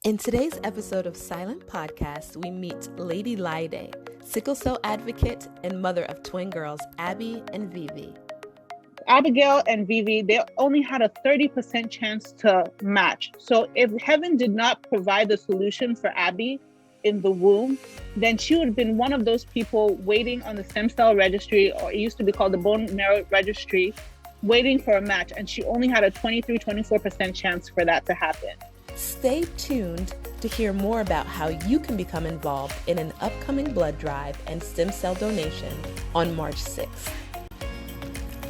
In today's episode of Silent Podcast, we meet Lady Laide, sickle cell advocate and mother of twin girls, Abi and Vivi. Abigail and Vivi, they only had a 30% chance to match. So if heaven did not provide the solution for Abi in the womb, then she would have been one of those people waiting on the stem cell registry, or it used to be called the bone marrow registry, waiting for a match. And she only had a 24% chance for that to happen. Stay tuned to hear more about how you can become involved in an upcoming blood drive and stem cell donation on March 6th.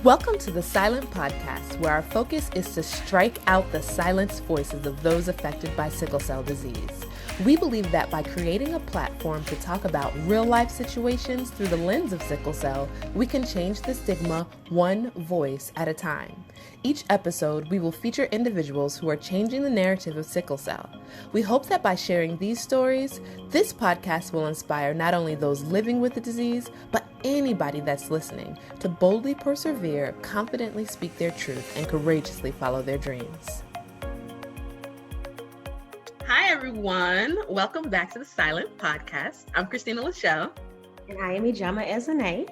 Welcome to the Silent Podcast, where our focus is to strike out the silenced voices of those affected by sickle cell disease. We believe that by creating a platform to talk about real-life situations through the lens of sickle cell, we can change the stigma one voice at a time. Each episode, we will feature individuals who are changing the narrative of sickle cell. We hope that by sharing these stories, this podcast will inspire not only those living with the disease, but anybody that's listening to boldly persevere, confidently speak their truth, and courageously follow their dreams. Hi, everyone. Welcome back to the Silent Podcast. I'm Christina Lachelle. And I am Ijeoma.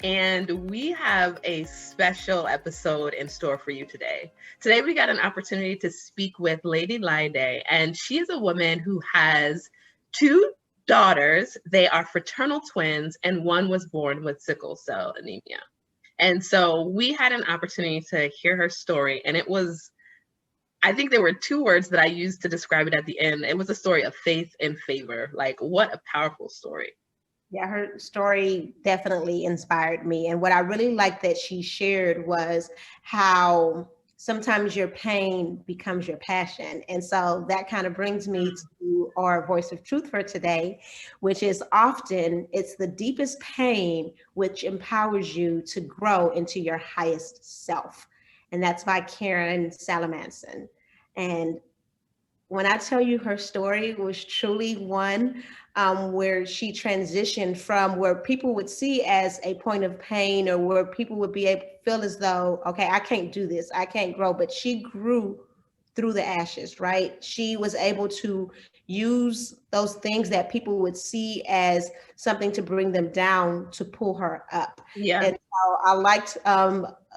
And we have a special episode in store for you today. Today, we got an opportunity to speak with Lady Laide, and she is a woman who has two daughters. They are fraternal twins, and one was born with sickle cell anemia. And so we had an opportunity to hear her story, and it was, I think there were two words that I used to describe it at the end. It was a story of faith and favor. Like, what a powerful story. Yeah, her story definitely inspired me. And what I really liked that she shared was how sometimes your pain becomes your passion. And so that kind of brings me to our voice of truth for today, which is often it's the deepest pain which empowers you to grow into your highest self. And that's by Karen Salamanson. And when I tell you her story was truly one where she transitioned from where people would see as a point of pain, or where people would be able to feel as though, okay, I can't do this, I can't grow, but she grew through the ashes, right? She was able to use those things that people would see as something to bring them down to pull her up. Yeah. And so I liked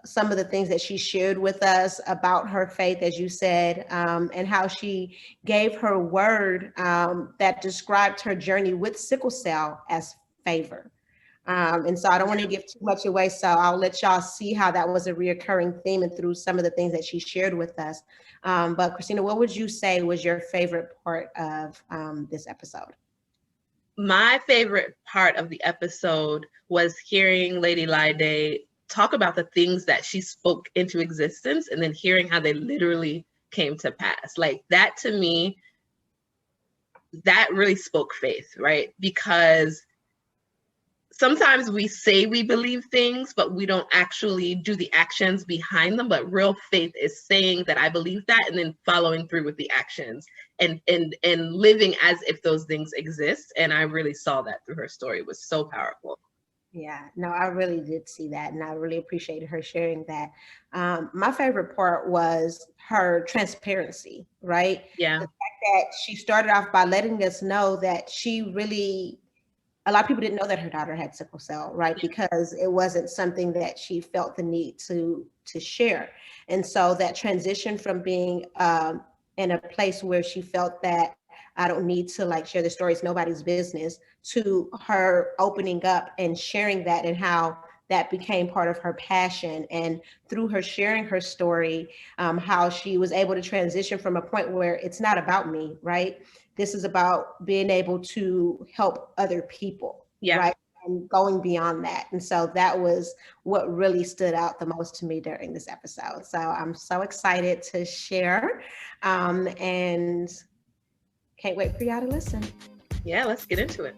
some of the things that she shared with us about her faith, as you said, and how she gave her word that described her journey with sickle cell as favor. And so I don't want to give too much away, so I'll let y'all see how that was a reoccurring theme and through some of the things that she shared with us. But Christina, what would you say was your favorite part of this episode? My favorite part of the episode was hearing Lady Laide talk about the things that she spoke into existence and then hearing how they literally came to pass. Like, that to me, that really spoke faith, right? Because sometimes we say we believe things, but we don't actually do the actions behind them. But real faith is saying that I believe that and then following through with the actions and living as if those things exist. And I really saw that through her story. It was so powerful. Yeah, no, I really did see that, and I really appreciated her sharing that. My favorite part was her transparency, right? Yeah. The fact that she started off by letting us know that she really, a lot of people didn't know that her daughter had sickle cell, right? Because it wasn't something that she felt the need to share. And so that transition from being in a place where she felt that I don't need to share the story, it's nobody's business, to her opening up and sharing that, and how that became part of her passion. And through her sharing her story, how she was able to transition from a point where it's not about me, right? This is about being able to help other people, right? And going beyond that. And so that was what really stood out the most to me during this episode. So I'm so excited to share, and can't wait for y'all to listen. Yeah, let's get into it.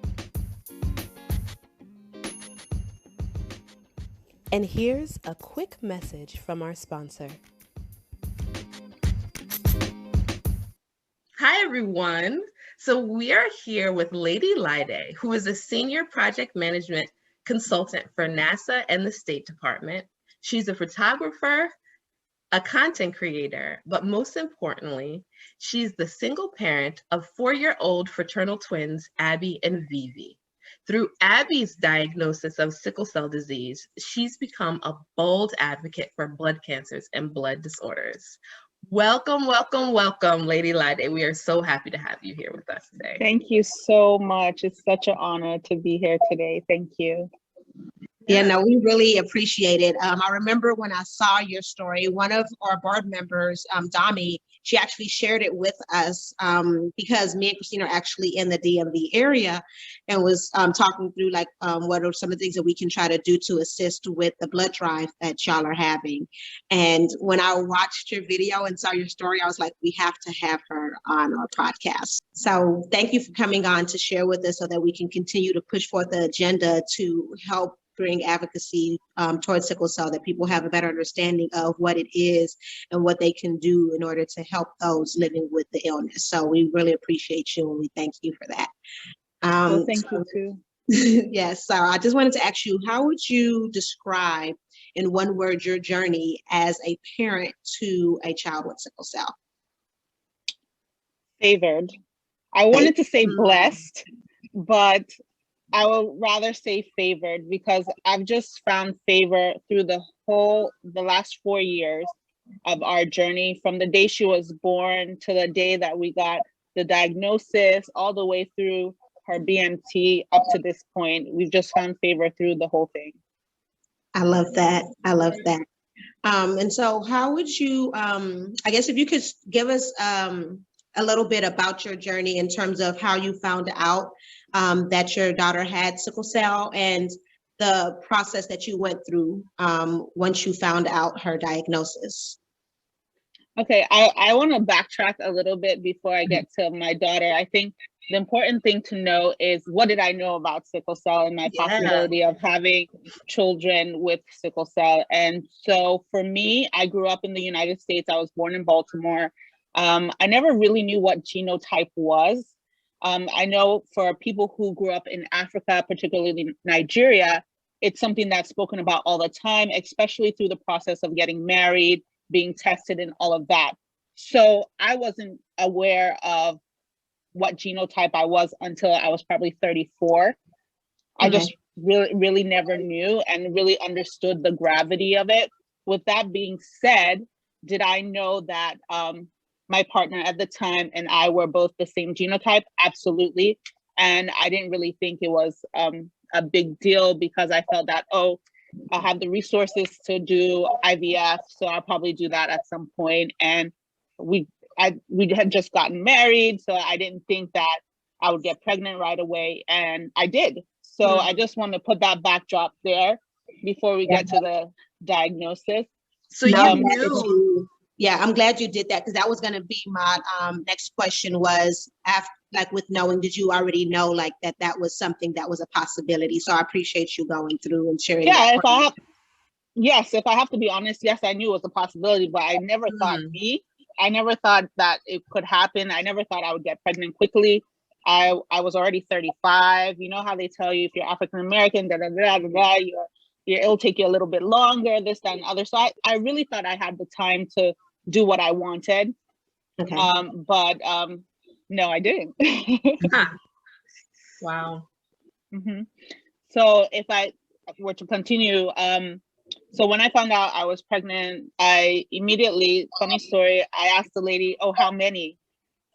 And here's a quick message from our sponsor. Hi, everyone. So we are here with Lady Laide, who is a senior project management consultant for NASA and the State Department. She's a photographer, a content creator, but most importantly, she's the single parent of 4-year-old fraternal twins, Abi and Vivi. Through Abby's diagnosis of sickle cell disease, she's become a bold advocate for blood cancers and blood disorders. Welcome, welcome, welcome, Lady Laide. We are so happy to have you here with us today. Thank you so much. It's such an honor to be here today. Thank you. Yeah, no, we really appreciate it. I remember when I saw your story, one of our board members, Dolly, she actually shared it with us because me and Christina are actually in the DMV area and was talking through like what are some of the things that we can try to do to assist with the blood drive that y'all are having. And when I watched your video and saw your story, I was like, we have to have her on our podcast. So thank you for coming on to share with us so that we can continue to push forth the agenda to help bring advocacy towards sickle cell, that people have a better understanding of what it is and what they can do in order to help those living with the illness. So we really appreciate you and we thank you for that. Well, thank you too. Yes, so I just wanted to ask you, how would you describe in one word your journey as a parent to a child with sickle cell? Favored. I wanted to say blessed, but I would rather say favored because I've just found favor through the last 4 years of our journey, from the day she was born to the day that we got the diagnosis, all the way through her BMT up to this point. We've just found favor through the whole thing. I love that. I love that. And so how would you, I guess if you could give us a little bit about your journey in terms of how you found out that your daughter had sickle cell and the process that you went through once you found out her diagnosis. Okay, I want to backtrack a little bit before I get to my daughter. I think the important thing to know is, what did I know about sickle cell and my possibility of having children with sickle cell? And so for me, I grew up in the United States. I was born in Baltimore. I never really knew what genotype was. I know for people who grew up in Africa, particularly Nigeria, it's something that's spoken about all the time, especially through the process of getting married, being tested and all of that. So I wasn't aware of what genotype I was until I was probably 34. I just really never knew and really understood the gravity of it. With that being said, did I know that my partner at the time and I were both the same genotype? Absolutely. And I didn't really think it was a big deal because I felt that, oh, I'll have the resources to do IVF, so I'll probably do that at some point. And we had just gotten married, so I didn't think that I would get pregnant right away, and I did. So I just want to put that backdrop there before we get to the diagnosis. So you knew. Yeah, I'm glad you did that, because that was going to be my next question was, after, like with knowing, did you already know like that was something that was a possibility? So I appreciate you going through and sharing. Yeah, if I have to be honest, yes, I knew it was a possibility, but I never thought I never thought that it could happen. I never thought I would get pregnant quickly. I was already 35. You know how they tell you if you're African American, it'll take you a little bit longer, this, that, and other. So I really thought I had the time to do what I wanted. Okay. But no, I didn't. Wow. Mm-hmm. So if I were to continue, so when I found out I was pregnant, I immediately, funny story, I asked the lady, oh, how many?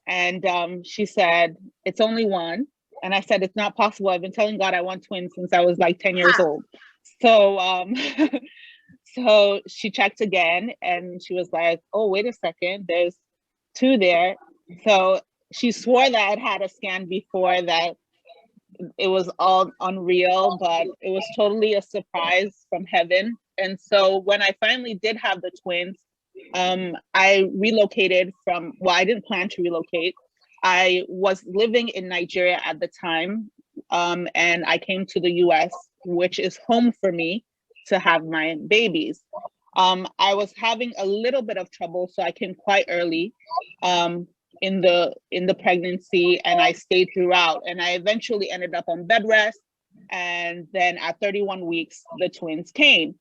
And she said, it's only one. And I said, it's not possible. I've been telling God I want twins since I was like 10 years old. So so she checked again and she was like, oh, wait a second, there's two there. So she swore that I'd had a scan before, that it was all unreal, but it was totally a surprise from heaven. And so when I finally did have the twins, I relocated I didn't plan to relocate. I was living in Nigeria at the time, and I came to the US, which is home for me, to have my babies. I was having a little bit of trouble, so I came quite early in the pregnancy, and I stayed throughout. And I eventually ended up on bed rest. And then at 31 weeks, the twins came.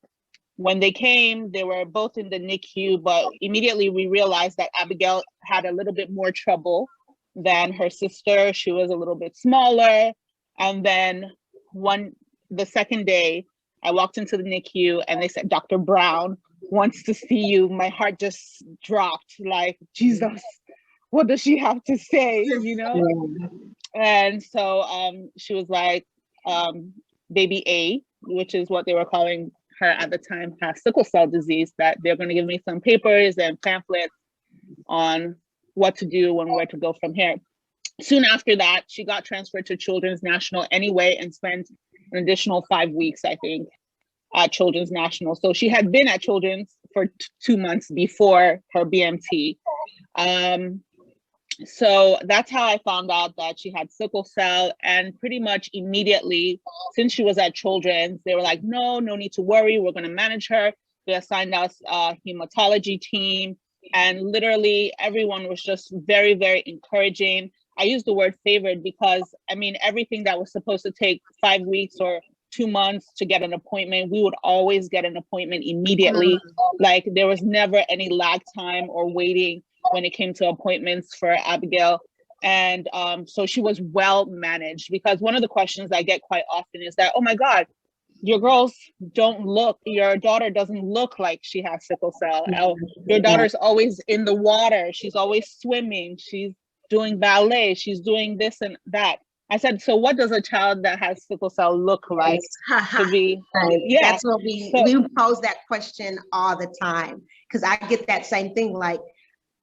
When they came, they were both in the NICU, but immediately we realized that Abigail had a little bit more trouble than her sister. She was a little bit smaller. And then the second day, I walked into the NICU and they said, Dr. Brown wants to see you. My heart just dropped, like, Jesus, what does she have to say, you know? Yeah. And so she was like, baby A, which is what they were calling her at the time, has sickle cell disease, that they're going to give me some papers and pamphlets on what to do and where to go from here. Soon after that, she got transferred to Children's National anyway and spent an additional 5 weeks, I think, at Children's National. So she had been at Children's for 2 months before her BMT. So that's how I found out that she had sickle cell. And pretty much immediately, since she was at Children's, they were like, no need to worry. We're going to manage her. They assigned us a hematology team. And literally everyone was just very, very encouraging. I use the word favored because, I mean, everything that was supposed to take 5 weeks or 2 months to get an appointment, we would always get an appointment immediately. Like there was never any lag time or waiting when it came to appointments for Abigail. And so she was well managed, because one of the questions I get quite often is that, oh my God, your daughter doesn't look like she has sickle cell. Your daughter's always in the water. She's always swimming. She's doing ballet. She's doing this and that. I said, so what does a child that has sickle cell look like to be? Yeah, that's what we pose that question all the time, because I get that same thing, like,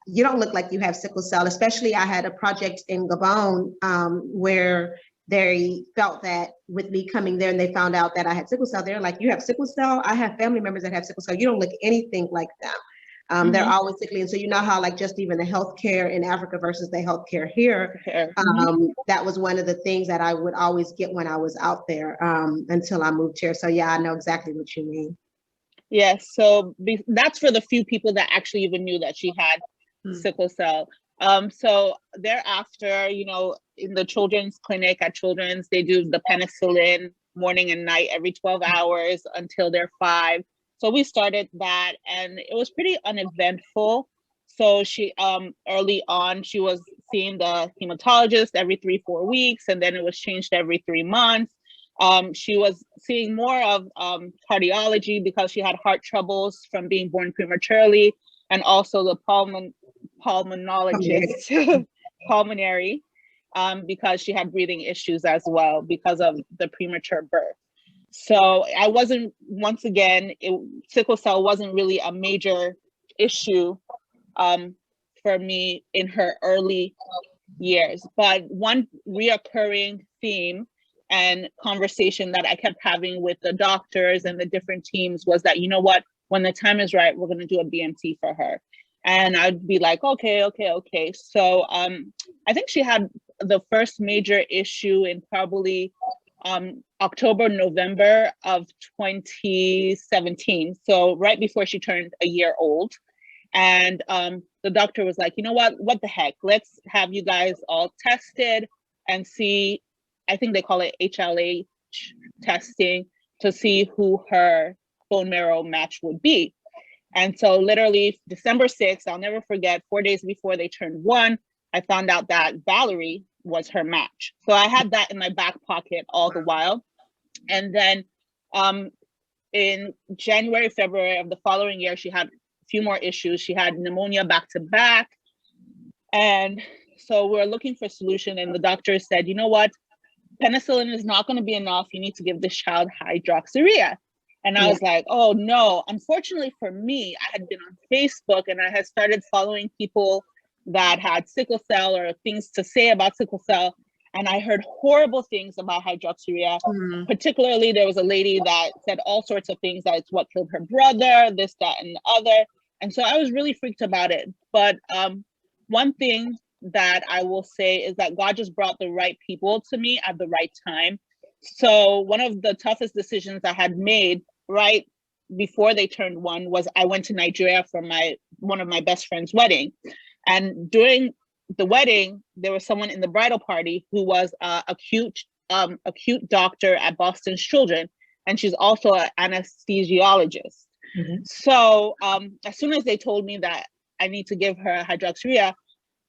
you don't look like you have sickle cell. Especially I had a project in Gabon where they felt that with me coming there and they found out that I had sickle cell, they're like, you have sickle cell? I have family members that have sickle cell. You don't look anything like them. They're always sickly. And so you know how, like, just even the healthcare in Africa versus the healthcare here, that was one of the things that I would always get when I was out there until I moved here. So yeah, I know exactly what you mean. Yes, so that's for the few people that actually even knew that she had sickle cell. So thereafter, you know, in the children's clinic at Children's, they do the penicillin morning and night every 12 hours until they're 5. So we started that and it was pretty uneventful. So she, early on, she was seeing the hematologist every 3-4 weeks, and then it was changed every 3 months. She was seeing more of cardiology because she had heart troubles from being born prematurely, and also the pulmonologist, pulmonary, because she had breathing issues as well because of the premature birth. So I wasn't, once again, sickle cell wasn't really a major issue for me in her early years. But one reoccurring theme and conversation that I kept having with the doctors and the different teams was that, you know what, when the time is right, we're going to do a BMT for her. And I'd be like, okay. So I think she had the first major issue in probably October, November of 2017. So right before she turned a year old. And the doctor was like, you know what the heck? Let's have you guys all tested and see, I think they call it HLA testing, to see who her bone marrow match would be. And so literally December 6th, I'll never forget, 4 days before they turned 1, I found out that Valerie was her match. So I had that in my back pocket all the while. And then in January, February of the following year, she had a few more issues. She had pneumonia back to back. And so we're looking for a solution. And the doctor said, you know what? Penicillin is not going to be enough. You need to give this child hydroxyurea. And I was like, oh no. Unfortunately for me, I had been on Facebook and I had started following people that had sickle cell or things to say about sickle cell. And I heard horrible things about hydroxyurea. Particularly, there was a lady that said all sorts of things, that it's what killed her brother, this, that, and the other. And so I was really freaked about it. But one thing that I will say is that God just brought the right people to me at the right time. So one of the toughest decisions I had made right before they turned 1 was I went to Nigeria for one of my best friend's wedding. And during the wedding, there was someone in the bridal party who was acute doctor at Boston's Children, and she's also an anesthesiologist. So as soon as they told me that I need to give her hydroxyurea,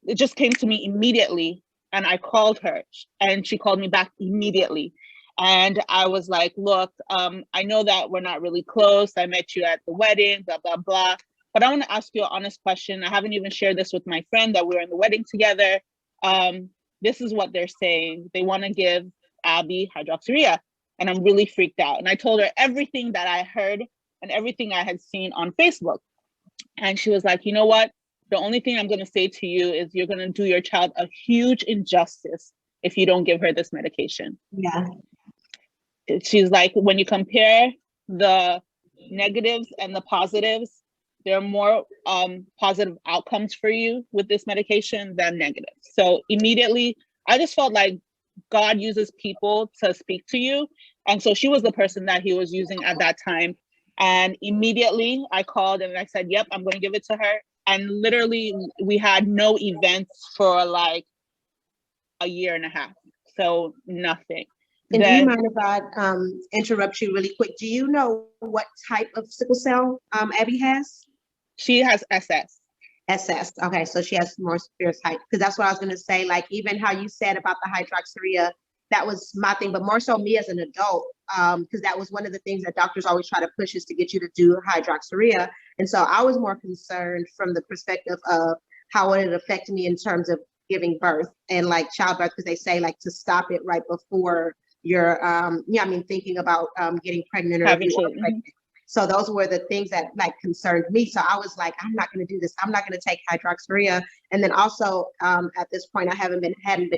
it just came to me immediately. And I called her and she called me back immediately. And I was like, look, I know that we're not really close. I met you at the wedding, blah, blah, blah. But I want to ask you an honest question. I haven't even shared this with my friend that we were in the wedding together. This is what they're saying. They want to give Abi hydroxyurea. And I'm really freaked out. And I told her everything that I heard and everything I had seen on Facebook. And she was like, you know what? The only thing I'm going to say to you is you're going to do your child a huge injustice if you don't give her this medication. Yeah. She's like, when you compare the negatives and the positives, there are more positive outcomes for you with this medication than negative. So immediately, I just felt like God uses people to speak to you. And so she was the person that he was using at that time. And immediately I called and I said, yep, I'm going to give it to her. And literally we had no events for like a year and a half. So nothing. And do you mind if I interrupt you really quick? Do you know what type of sickle cell Abby has? She has SS. SS. Okay, so she has more severe type. Because that's what I was going to say. Like even how you said about the hydroxyurea, that was my thing, but more so me as an adult, because that was one of the things that doctors always try to push is to get you to do hydroxyurea. And so I was more concerned from the perspective of how it affected me in terms of giving birth and like childbirth, because they say like to stop it right before you're, thinking about getting pregnant or if you are pregnant. So those were the things that like concerned me. So I was like, I'm not going to do this. I'm not going to take hydroxyurea. And then also at this point, I hadn't been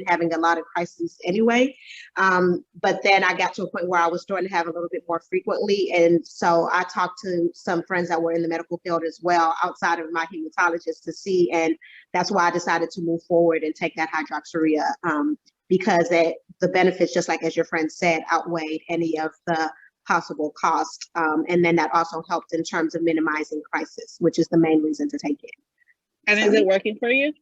having a lot of crises anyway. But then I got to a point where I was starting to have a little bit more frequently. And so I talked to some friends that were in the medical field as well, outside of my hematologist to see. And that's why I decided to move forward and take that hydroxyurea because the benefits, just like as your friend said, outweighed any of the possible cost. And then that also helped in terms of minimizing crisis, which is the main reason to take it. And is it working for you?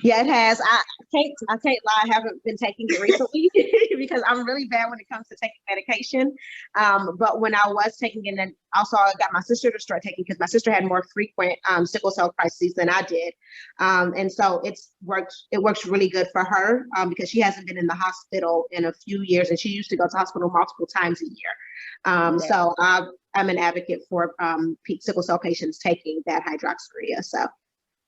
Yeah, it has. I can't lie, I haven't been taking it recently because I'm really bad when it comes to taking medication. But when I was taking it, and also I got my sister to start taking because my sister had more frequent sickle cell crises than I did. And so it works really good for her because she hasn't been in the hospital in a few years, and she used to go to hospital multiple times a year. So I'm an advocate for sickle cell patients taking that hydroxyurea.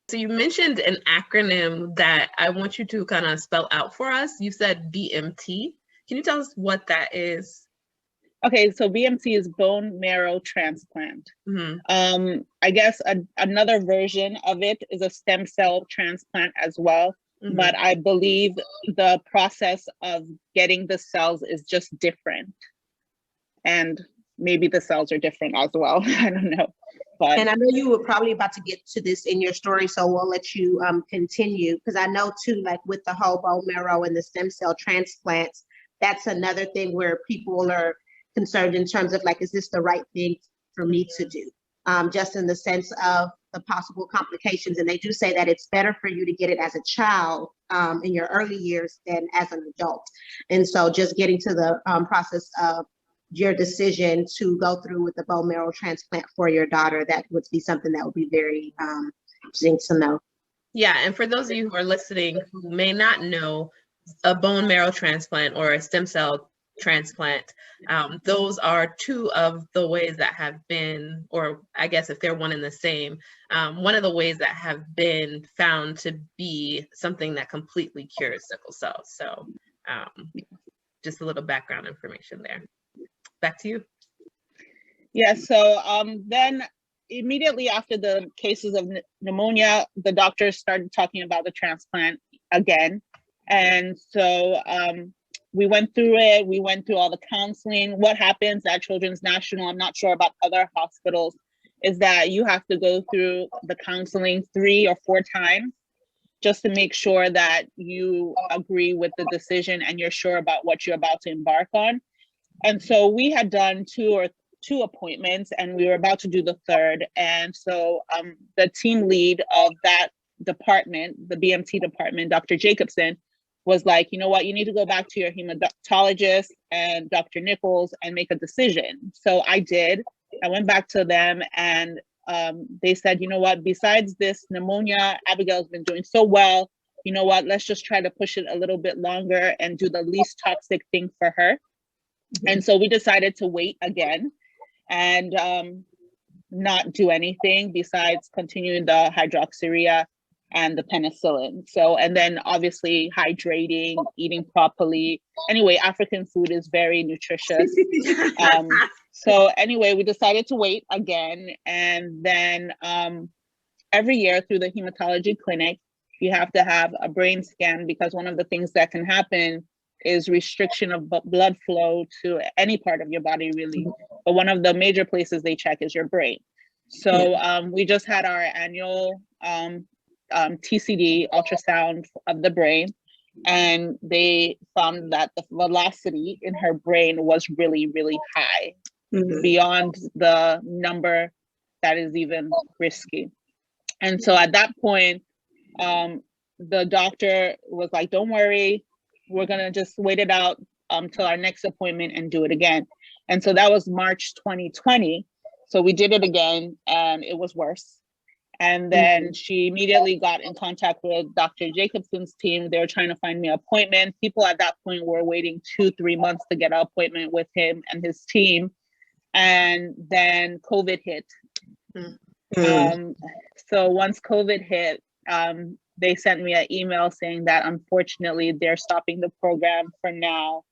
So you mentioned an acronym that I want you to kind of spell out for us. You said BMT. Can you tell us what that is? Okay, so BMT is bone marrow transplant. I guess another version of it is a stem cell transplant as well. But I believe the process of getting the cells is just different. And maybe the cells are different as well. I don't know. But and I know you were probably about to get to this in your story, so we'll let you continue, because I know too, like with the whole bone marrow and the stem cell transplants, that's another thing where people are concerned in terms of like, is this the right thing for me to do? Just in the sense of the possible complications. And they do say that it's better for you to get it as a child in your early years than as an adult. And so just getting to the process of your decision to go through with the bone marrow transplant for your daughter, that would be something that would be very interesting to know. Yeah, and for those of you who are listening who may not know, a bone marrow transplant or a stem cell transplant, those are two of the ways that have been, or I guess if they're one and the same, one of the ways that have been found to be something that completely cures sickle cell. So just a little background information there. Back to you. Yeah, so then immediately after the cases of pneumonia, the doctors started talking about the transplant again. And so we went through it. We went through all the counseling. What happens at Children's National, I'm not sure about other hospitals, is that you have to go through the counseling 3 or 4 times just to make sure that you agree with the decision and you're sure about what you're about to embark on. And so we had done 2 appointments and we were about to do the 3rd. And so the team lead of that department, the BMT department, Dr. Jacobson, was like, you know what, you need to go back to your hematologist and Dr. Nichols and make a decision. So I did. I went back to them, and they said, you know what, besides this pneumonia, Abigail's been doing so well. You know what, let's just try to push it a little bit longer and do the least toxic thing for her. And so we decided to wait again and not do anything besides continuing the hydroxyurea and the penicillin. So, and then obviously hydrating, eating properly. Anyway, African food is very nutritious. So anyway, we decided to wait again. And then every year through the hematology clinic, you have to have a brain scan, because one of the things that can happen is restriction of blood flow to any part of your body, really. But one of the major places they check is your brain. So we just had our annual TCD, ultrasound of the brain, and they found that the velocity in her brain was really, really high, beyond the number that is even risky. And so at that point, the doctor was like, don't worry, we're gonna just wait it out till our next appointment and do it again. And so that was March 2020. So we did it again, and it was worse. And then she immediately got in contact with Dr. Jacobson's team. They were trying to find me an appointment. People at that point were waiting 2-3 months to get an appointment with him and his team. And then COVID hit. So once COVID hit, they sent me an email saying that unfortunately they're stopping the program for now,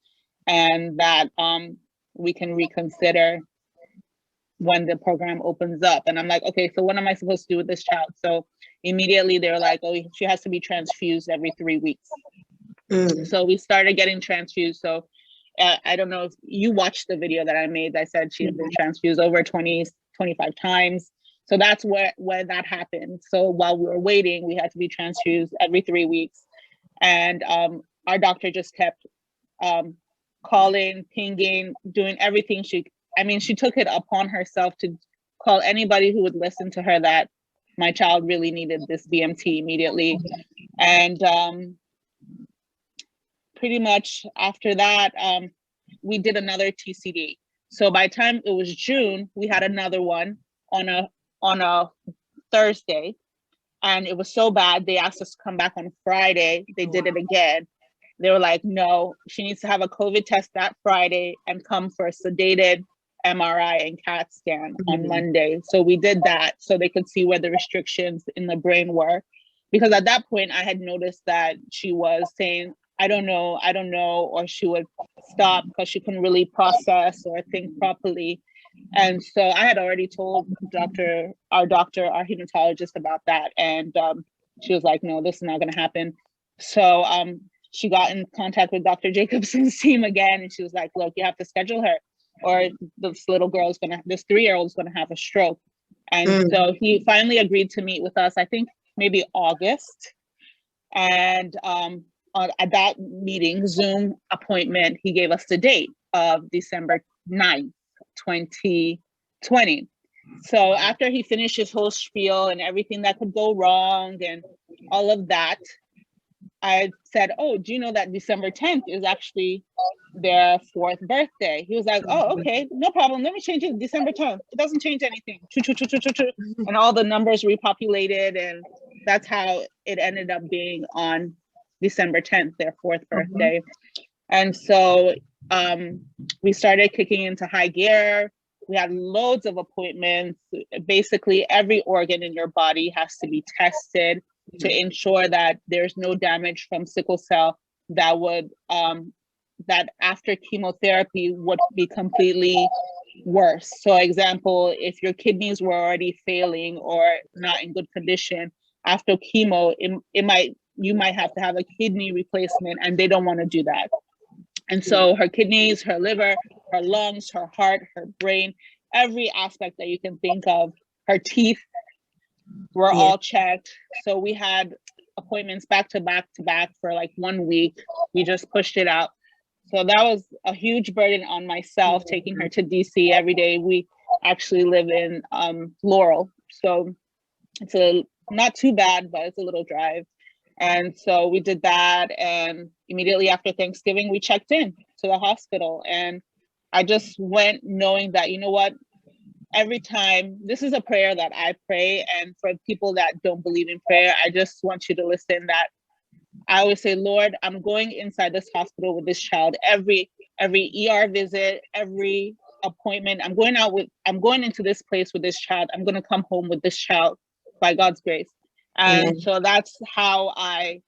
and that we can reconsider when the program opens up. And I'm like, okay, so what am I supposed to do with this child? So immediately they're like, oh, she has to be transfused every 3 weeks. So we started getting transfused. So I don't know if you watched the video that I made. I said she had been transfused over 25 times. So that's where that happened. So while we were waiting, we had to be transfused every 3 weeks. And our doctor just kept calling, pinging, doing everything she took it upon herself to call anybody who would listen to her that my child really needed this BMT immediately. And pretty much after that, we did another TCD. So by the time it was June, we had another one on a Thursday, and it was so bad they asked us to come back on Friday. They did it again. They were like, no, she needs to have a COVID test that Friday and come for a sedated MRI and CAT scan on Monday. So we did that so they could see where the restrictions in the brain were. Because at that point I had noticed that she was saying, I don't know, or she would stop because she couldn't really process or think properly. And so I had already told our hematologist about that. And she was like, no, this is not gonna happen. So she got in contact with Dr. Jacobson's team again. And she was like, look, you have to schedule her, or this 3-year-old is gonna have a stroke. And so he finally agreed to meet with us, I think maybe August. And at that meeting, Zoom appointment, he gave us the date of December 9th, 2020. So after he finished his whole spiel and everything that could go wrong and all of that, I said, oh, do you know that December 10th is actually their 4th birthday? He was like, oh, okay, no problem. Let me change it to December 10th. It doesn't change anything. And all the numbers repopulated. And that's how it ended up being on December 10th, their 4th birthday. And so we started kicking into high gear. We had loads of appointments. Basically, every organ in your body has to be tested to ensure that there's no damage from sickle cell that would that after chemotherapy would be completely worse. So example, if your kidneys were already failing or not in good condition, after chemo, you might have to have a kidney replacement, and they don't want to do that. And so her kidneys, her liver, her lungs, her heart, her brain, every aspect that you can think of, her teeth were all checked. So we had appointments back to back for like 1 week. We just pushed it out. So that was a huge burden on myself, taking her to DC every day. We actually live in Laurel. So it's not too bad, but it's a little drive. And so we did that. And immediately after Thanksgiving, we checked in to the hospital. And I just went knowing that, you know what, every time, this is a prayer that I pray. And for people that don't believe in prayer, I just want you to listen that I always say, Lord, I'm going inside this hospital with this child. Every ER visit, every appointment, I'm going into this place with this child. I'm going to come home with this child by God's grace. And so that's how I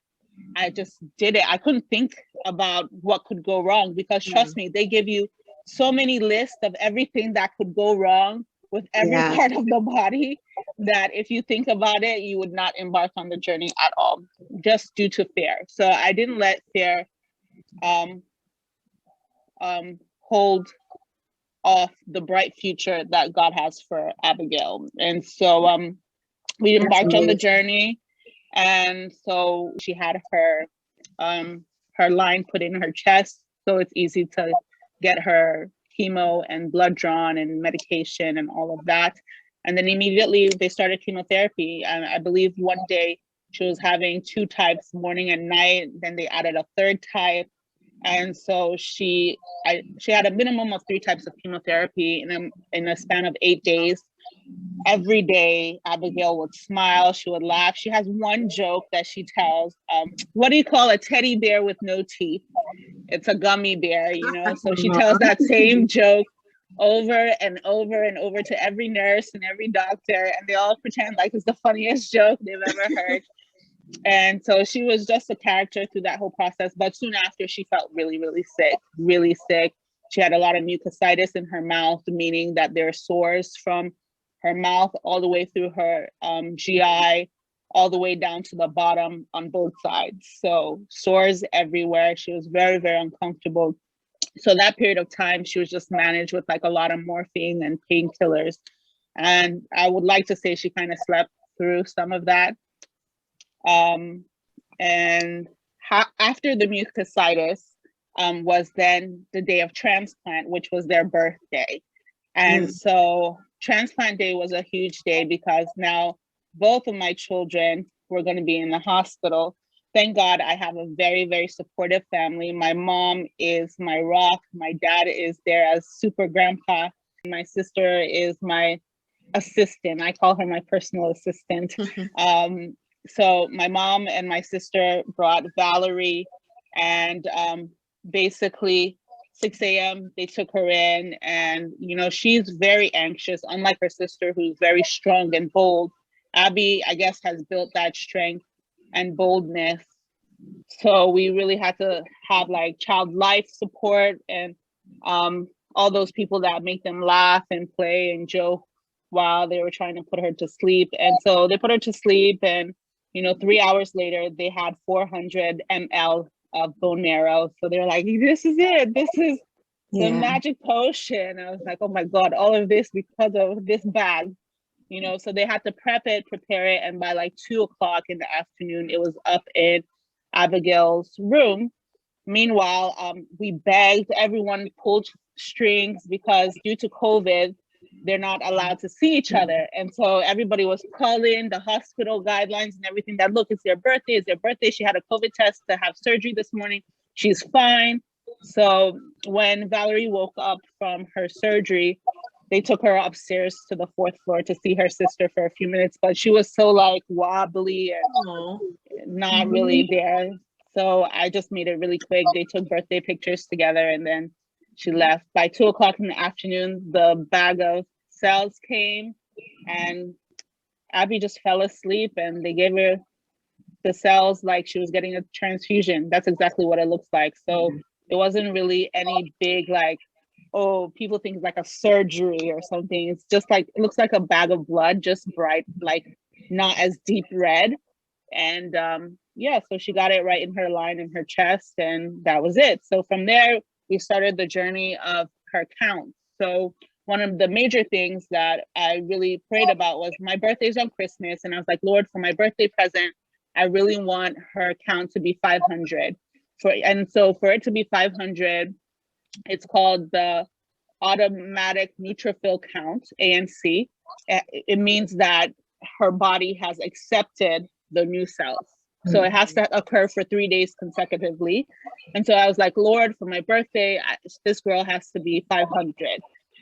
just did it. I couldn't think about what could go wrong, because trust me, they give you so many lists of everything that could go wrong with every part of the body, that if you think about it, you would not embark on the journey at all, just due to fear. So I didn't let fear hold off the bright future that God has for Abigail. And so we embarked on the journey. And so she had her line put in her chest, so it's easy to get her chemo and blood drawn and medication and all of that. And then immediately they started chemotherapy. And I believe one day she was having 2 types, morning and night. Then they added a 3rd type. And so she had a minimum of 3 types of chemotherapy in a span of 8 days. Every day, Abigail would smile, she would laugh. She has one joke that she tells, what do you call a teddy bear with no teeth? It's a gummy bear, you know? So she tells that same joke over and over and over to every nurse and every doctor, and they all pretend like it's the funniest joke they've ever heard. And so she was just a character through that whole process. But soon after, she felt really, really sick, really sick. She had a lot of mucositis in her mouth, meaning that there are sores from her mouth all the way through her GI, all the way down to the bottom on both sides. So sores everywhere. She was very, very uncomfortable. So that period of time, she was just managed with like a lot of morphine and painkillers. And I would like to say she kind of slept through some of that. After the mucositis was then the day of transplant, which was their birthday. And so transplant day was a huge day, because now both of my children were going to be in the hospital. Thank God I have a very, very supportive family. My mom is my rock. My dad is there as super grandpa. My sister is my assistant. I call her my personal assistant. So my mom and my sister brought Valerie, and basically 6 a.m. they took her in, and you know, she's very anxious, unlike her sister who's very strong and bold. Abi, I guess, has built that strength and boldness. So we really had to have like child life support and all those people that make them laugh and play and joke while they were trying to put her to sleep. And so they put her to sleep, and you know, 3 hours later, they had 400 ml of bone marrow. So they're like, this is it. This is the magic potion. I was like, oh my God, all of this because of this bag, you know? So they had to prepare it. And by like 2 o'clock in the afternoon, it was up in Abigail's room. Meanwhile, we begged, everyone pulled strings, because due to COVID, they're not allowed to see each other. And so everybody was calling the hospital guidelines and everything that, look, it's their birthday, it's their birthday. She had a COVID test to have surgery this morning. She's fine. So when Valerie woke up from her surgery, they took her upstairs to the 4th floor to see her sister for a few minutes, but she was so like wobbly and not really there. So I just made it really quick. They took birthday pictures together, and then she left. By 2 o'clock in the afternoon, the bag of cells came, and Abby just fell asleep, and they gave her the cells like she was getting a transfusion. That's exactly what it looks like. So it wasn't really any big, like, oh, people think it's like a surgery or something. It's just like, it looks like a bag of blood, just bright, like not as deep red. And so she got it right in her line in her chest, and that was it. So from there, we started the journey of her count. So one of the major things that I really prayed about was, my birthday's on Christmas, and I was like, Lord, for my birthday present, I really want her count to be 500. So for it to be 500, it's called the automatic neutrophil count, ANC. It means that her body has accepted the new cells. So it has to occur for 3 days consecutively. And so I was like, Lord, for my birthday, this girl has to be 500.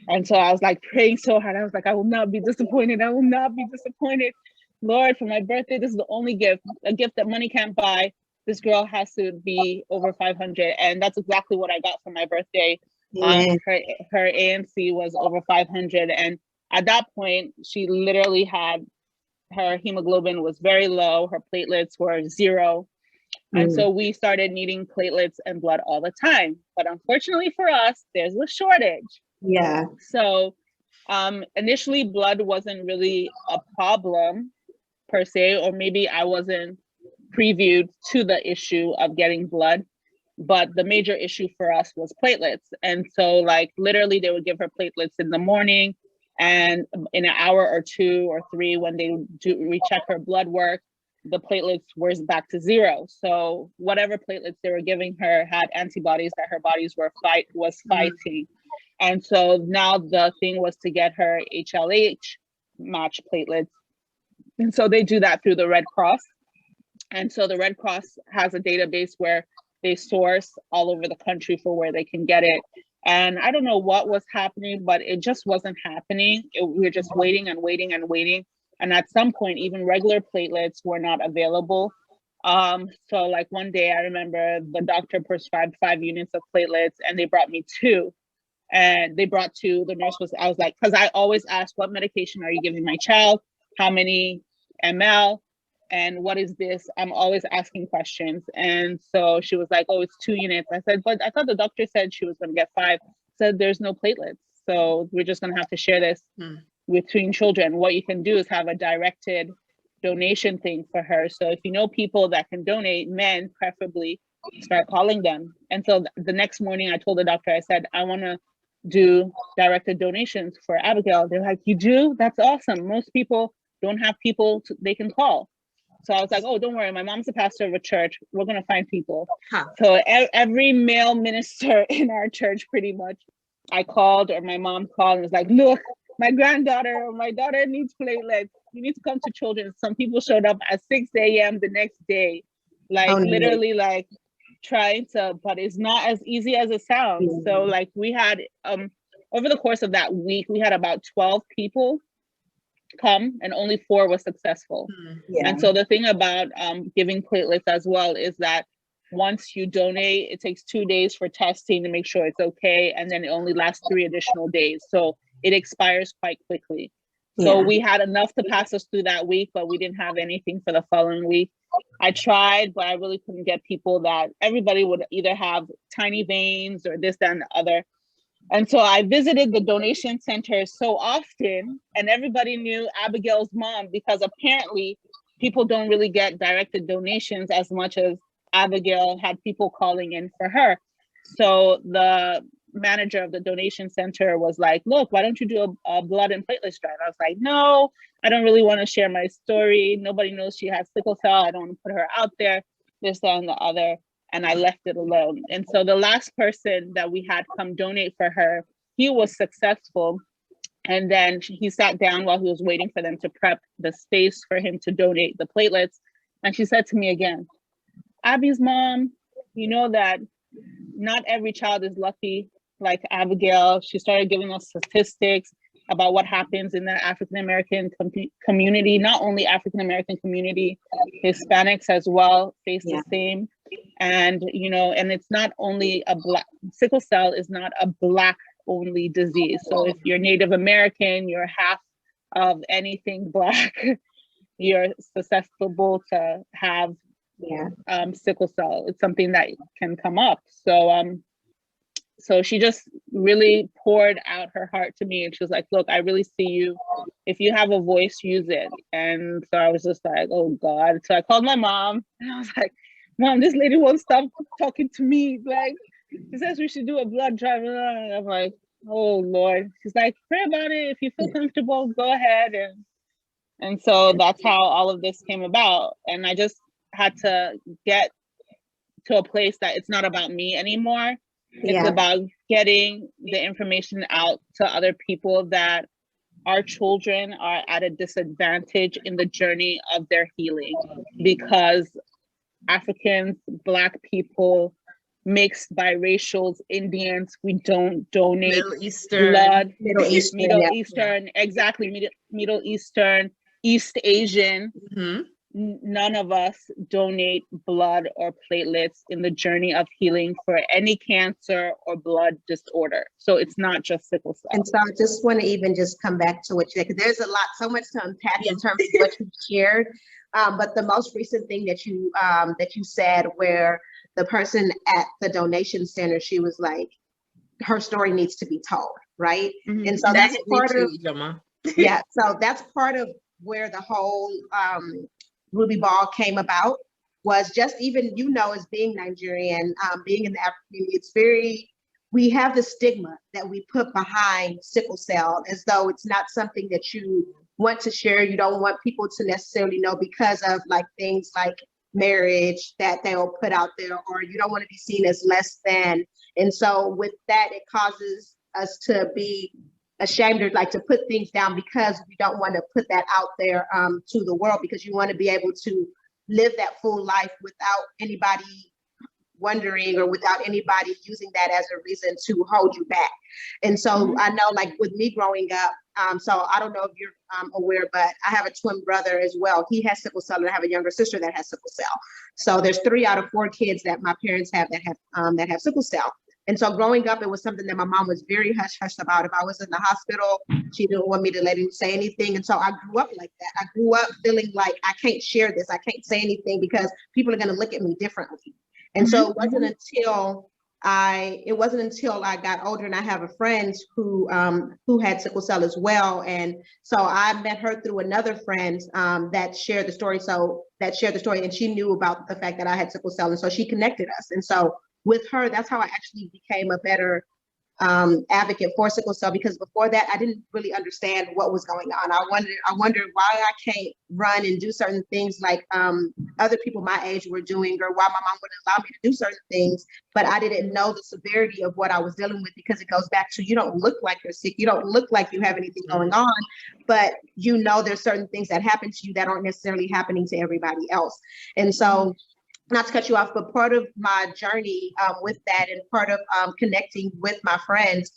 And so I was like praying so hard. I was like, I will not be disappointed. I will not be disappointed. Lord, for my birthday, this is the only gift, a gift that money can't buy. This girl has to be over 500. And that's exactly what I got for my birthday. Her ANC was over 500. And at that point, she literally had, her hemoglobin was very low. Her platelets were 0. And so we started needing platelets and blood all the time. But unfortunately for us, there's a shortage. Yeah. So initially blood wasn't really a problem per se, or maybe I wasn't previewed to the issue of getting blood, but the major issue for us was platelets. And so like literally they would give her platelets in the morning, and in an hour or 2 or 3 when they do recheck her blood work, the platelets were back to 0. So whatever platelets they were giving her had antibodies that her bodies were fighting. And so now the thing was to get her HLH match platelets. And so they do that through the Red Cross. And so the Red Cross has a database where they source all over the country for where they can get it. And I don't know what was happening, but it just wasn't happening. We were just waiting and waiting and waiting. And at some point, even regular platelets were not available. So like one day I remember the doctor prescribed 5 units of platelets and they brought me 2. And they brought 2. The nurse was, I was like, because I always ask, what medication are you giving my child? How many ml? And what is this? I'm always asking questions. And so she was like, oh, it's 2 units. I said, but I thought the doctor said she was going to get 5. Said there's no platelets. So we're just going to have to share this between children. What you can do is have a directed donation thing for her. So if you know people that can donate, men preferably, start calling them. And so the next morning I told the doctor, I said, I want to do directed donations for Abigail. They're like, you do? That's awesome. Most people don't have people they can call. So I was like, oh, don't worry. My mom's a pastor of a church. We're going to find people. So every male minister in our church, pretty much, I called, or my mom called and was like, look, my granddaughter or my daughter needs platelets. You need to come to children. Some people showed up at 6 a.m. the next day, like literally like trying to, but it's not as easy as it sounds. So like we had, over the course of that week, we had about 12 people come and only 4 were successful. And so the thing about giving platelets as well is that once you donate, it takes 2 days for testing to make sure it's okay, and then it only lasts 3 additional days, so it expires quite quickly. So we had enough to pass us through that week, but we didn't have anything for the following week. I tried, but I really couldn't get people. That everybody would either have tiny veins or this, that, and the other. And so I visited the donation center so often, and everybody knew Abigail's mom, because apparently people don't really get directed donations as much as Abigail had people calling in for her. So the manager of the donation center was like, look, why don't you do a blood and platelets drive? I was like, no, I don't really want to share my story. Nobody knows she has sickle cell. I don't want to put her out there, this, that, and the other. And I left it alone. And so the last person that we had come donate for her, he was successful. And then he sat down while he was waiting for them to prep the space for him to donate the platelets. And she said to me again, Abby's mom, you know that not every child is lucky like Abigail. She started giving us statistics about what happens in the African-American community, not only African-American community, Hispanics as well face the same. And, you know, and it's not only a black, sickle cell is not a black only disease. So if you're Native American, you're half of anything black, you're susceptible to have sickle cell. It's something that can come up. So she just really poured out her heart to me, and she was like, look, I really see you. If you have a voice, use it. And so I was just like, oh God. So I called my mom and I was like, Mom, this lady won't stop talking to me. Like, she says we should do a blood drive. And I'm like, oh Lord. She's like, pray about it. If you feel comfortable, go ahead. And so that's how all of this came about. And I just had to get to a place that it's not about me anymore. It's about getting the information out to other people that our children are at a disadvantage in the journey of their healing, because Africans, Black people, mixed, biracials, Indians. We don't donate Middle Eastern. blood. Middle Eastern, Middle yeah. Eastern, exactly. Middle Eastern, East Asian. Mm-hmm. None of us donate blood or platelets in the journey of healing for any cancer or blood disorder. So it's not just sickle cell. And so I just want to even just come back to what you said, because there's a lot, so much to unpack in terms of what you shared. But the most recent thing that you said, where the person at the donation center, she was like, her story needs to be told, right? Mm-hmm. And so That that's hit me part too, of Ijeoma. yeah. So that's part of where the whole Ruby Ball came about, was just even, as being Nigerian, being in the African community, it's very, we have the stigma that we put behind sickle cell as though it's not something that you want to share. You don't want people to necessarily know because of like things like marriage that they'll put out there, or you don't want to be seen as less than. And so with that, it causes us to be ashamed or like to put things down, because we don't want to put that out there to the world, because you want to be able to live that full life without anybody wondering, or without anybody using that as a reason to hold you back. And so I know, like with me growing up, so I don't know if you're aware, but I have a twin brother as well. He has sickle cell, and I have a younger sister that has sickle cell. So there's 3 out of 4 kids that my parents have that have sickle cell. And so growing up, it was something that my mom was very hush-hush about. If I was in the hospital, she didn't want me to let him say anything. And so I grew up like that. I grew up feeling like I can't share this. I can't say anything because people are going to look at me differently. And so it wasn't until I got older, and I have a friend who had sickle cell as well. And so I met her through another friend that shared the story. And she knew about the fact that I had sickle cell. And so she connected us. And so with her, that's how I actually became a better advocate for sickle cell, because before that, I didn't really understand what was going on. I wondered why I can't run and do certain things like other people my age were doing, or why my mom wouldn't allow me to do certain things. But I didn't know the severity of what I was dealing with, because it goes back to, you don't look like you're sick. You don't look like you have anything going on, but there's certain things that happen to you that aren't necessarily happening to everybody else. And so, not to cut you off, but part of my journey with that, and part of connecting with my friends,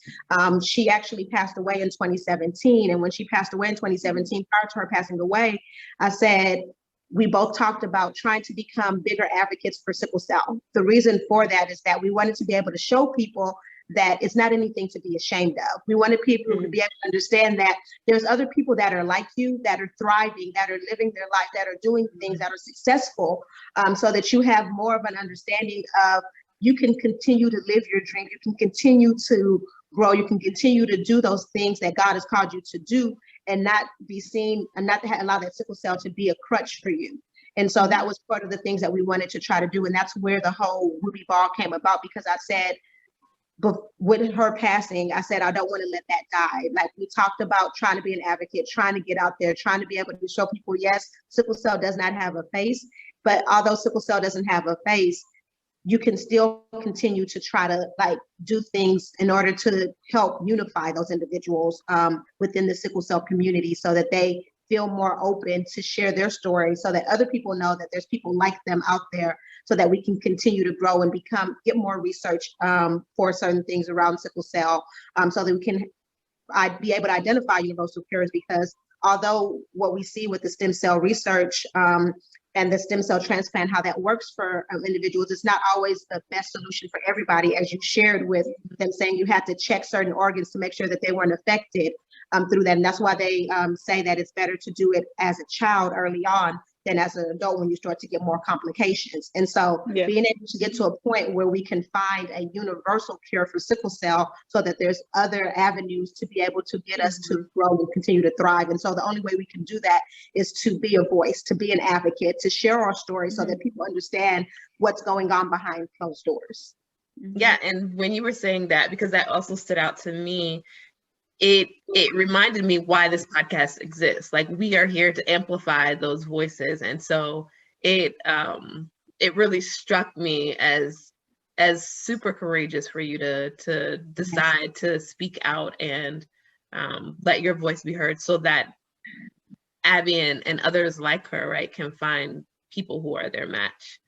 she actually passed away in 2017. And when she passed away in 2017, prior to her passing away, I said, we both talked about trying to become bigger advocates for sickle cell. The reason for that is that we wanted to be able to show people that it's not anything to be ashamed of. We wanted people to be able to understand that there's other people that are like you, that are thriving, that are living their life, that are doing things, that are successful, so that you have more of an understanding of, you can continue to live your dream, you can continue to grow, you can continue to do those things that God has called you to do, and not be seen, and not to allow that sickle cell to be a crutch for you. And so that was part of the things that we wanted to try to do. And that's where the whole Ruby Ball came about, because I said, but with her passing, I said, I don't want to let that die. Like, we talked about trying to be an advocate, trying to get out there, trying to be able to show people, yes, sickle cell does not have a face, but although sickle cell doesn't have a face, you can still continue to try to do things in order to help unify those individuals within the sickle cell community, so that they feel more open to share their story, so that other people know that there's people like them out there, so that we can continue to grow and get more research for certain things around sickle cell, so that we can be able to identify universal cures. Because although what we see with the stem cell research and the stem cell transplant, how that works for individuals, it's not always the best solution for everybody, as you shared with them, saying you had to check certain organs to make sure that they weren't affected through that. And that's why they say that it's better to do it as a child early on than as an adult, when you start to get more complications. And so being able to get to a point where we can find a universal cure for sickle cell, so that there's other avenues to be able to get us to grow and continue to thrive. And so the only way we can do that is to be a voice, to be an advocate, to share our story, so that people understand what's going on behind closed doors. Yeah, and when you were saying that, because that also stood out to me, it reminded me why this podcast exists. Like, we are here to amplify those voices. And so it really struck me as super courageous for you to decide to speak out and let your voice be heard, so that Abby and others like her, right, can find people who are their match.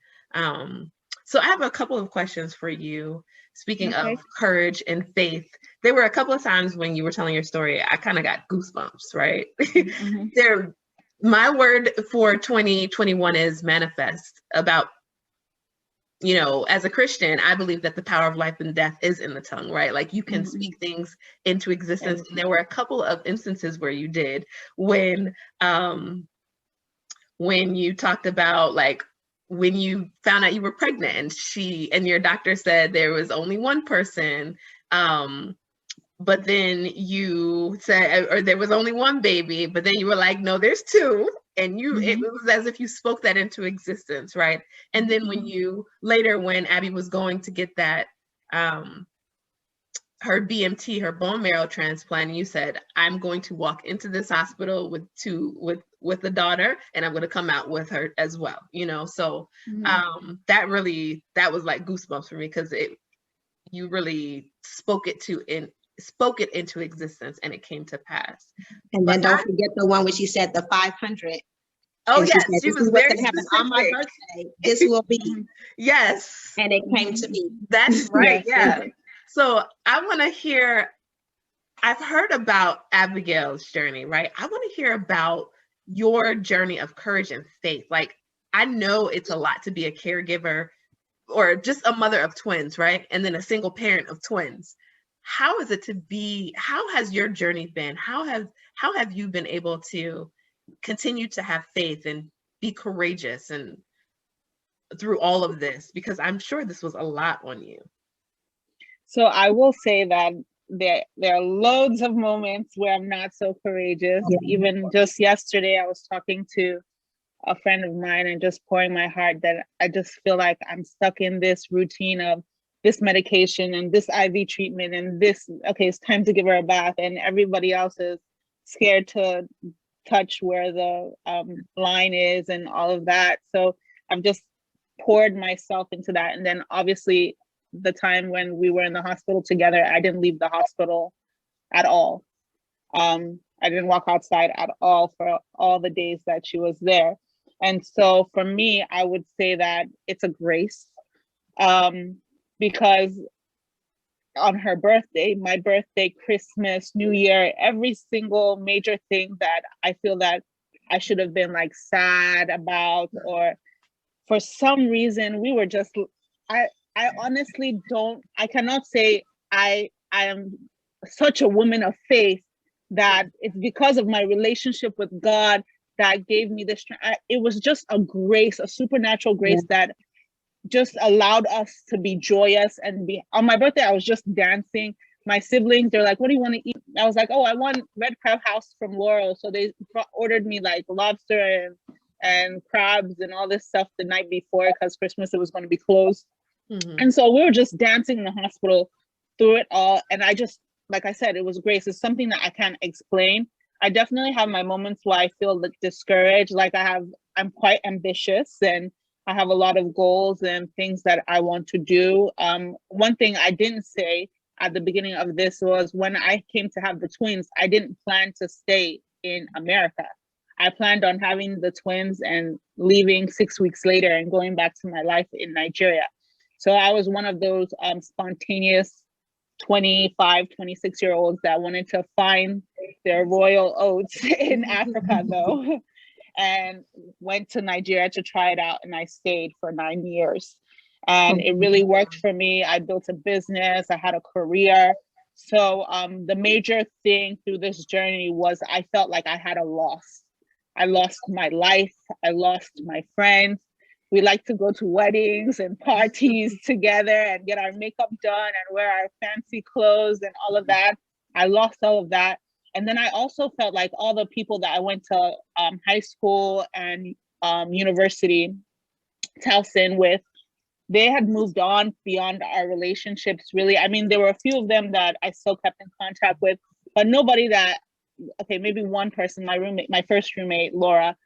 So I have a couple of questions for you. Speaking Okay. of courage and faith, there were a couple of times when you were telling your story, I kind of got goosebumps, right? Mhm. My word for 2021 is manifest. About, as a Christian, I believe that the power of life and death is in the tongue, right? Like you can Mhm. speak things into existence. And there were a couple of instances where you did when you talked about like when you found out you were pregnant and your doctor said there was only one person, but then you said, or there was only one baby, but then you were like, no, there's two. And it was as if you spoke that into existence, right? And then when Abby was going to get that, her BMT, her bone marrow transplant, and you said, I'm going to walk into this hospital with a daughter, and I'm going to come out with her as well, So that was like goosebumps for me, because you really spoke it into existence, and it came to pass. And then don't forget the one where she said the 500. Oh, and yes, she said, she this was is what's very going to happen on my specific. birthday. This will be. Yes. And it came to me. That's right. Yes. Yeah. So I want to hear, I've heard about Abigail's journey, right? I want to hear about your journey of courage and faith. Like, I know it's a lot to be a caregiver or just a mother of twins, right? And then a single parent of twins. How is it to be, how has your journey been? How have you been able to continue to have faith and be courageous and through all of this? Because I'm sure this was a lot on you. So I will say that there are loads of moments where I'm not so courageous. Yeah. Even just yesterday, I was talking to a friend of mine and just pouring my heart that I just feel like I'm stuck in this routine of this medication and this IV treatment and this, okay, it's time to give her a bath, and everybody else is scared to touch where the line is and all of that. So I've just poured myself into that. And then obviously the time when we were in the hospital together, I didn't leave the hospital at all. I didn't walk outside at all for all the days that she was there. And so for me, I would say that it's a grace, because on her birthday, my birthday, Christmas, New Year, every single major thing that I feel that I should have been like sad about, or for some reason we were just, I honestly I cannot say I am such a woman of faith that it's because of my relationship with God that gave me this. It was just a grace, a supernatural grace that just allowed us to be joyous and be. On my birthday, I was just dancing. My siblings, they're like, what do you want to eat? I was like, oh, I want red crab house from Laurel. So they ordered me like lobster and crabs and all this stuff the night before, because Christmas, it was going to be closed. And so we were just dancing in the hospital through it all. And I just, like I said, it was grace. It's something that I can't explain. I definitely have my moments where I feel like discouraged. Like I'm quite ambitious and I have a lot of goals and things that I want to do. One thing I didn't say at the beginning of this was when I came to have the twins, I didn't plan to stay in America. I planned on having the twins and leaving 6 weeks later and going back to my life in Nigeria. So I was one of those spontaneous 25, 26-year-olds that wanted to find their royal oats in Africa, though, and went to Nigeria to try it out. And I stayed for 9 years. And it really worked for me. I built a business, I had a career. So the major thing through this journey was I felt like I had a loss. I lost my life. I lost my friends. We like to go to weddings and parties together and get our makeup done and wear our fancy clothes and all of that. I lost all of that. And then I also felt like all the people that I went to high school and university, Towson, with, they had moved on beyond our relationships, really. I mean, there were a few of them that I still kept in contact with, but nobody that, okay, maybe one person, my roommate, my first roommate, Laura,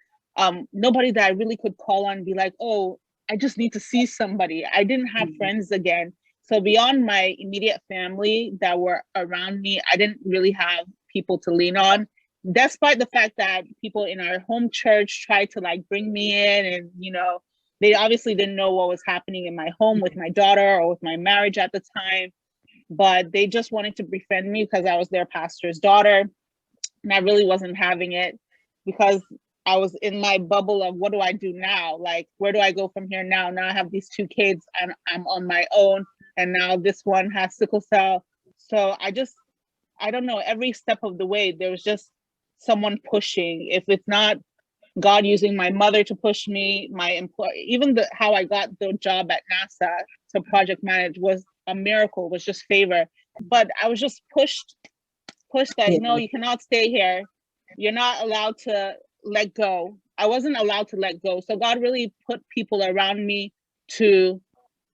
nobody that I really could call on and be like, oh, I just need to see somebody. I didn't have friends again. So beyond my immediate family that were around me, I didn't really have people to lean on, despite the fact that people in our home church tried to like bring me in and, you know, They obviously didn't know what was happening in my home with my daughter or with my marriage at the time, but they just wanted to befriend me because I was their pastor's daughter. And I really wasn't having it because I was in my bubble of what do I do now? Like, where do I go from here now? Now I have these 2 kids and I'm on my own. And now this one has sickle cell. So I don't know, every step of the way, there was just someone pushing. If it's not God using my mother to push me, my employee, even how I got the job at NASA to project manage was a miracle, was just favor. But I was just pushed that, no, you cannot stay here. You're not allowed to let go. I wasn't allowed to let go. So God really put people around me to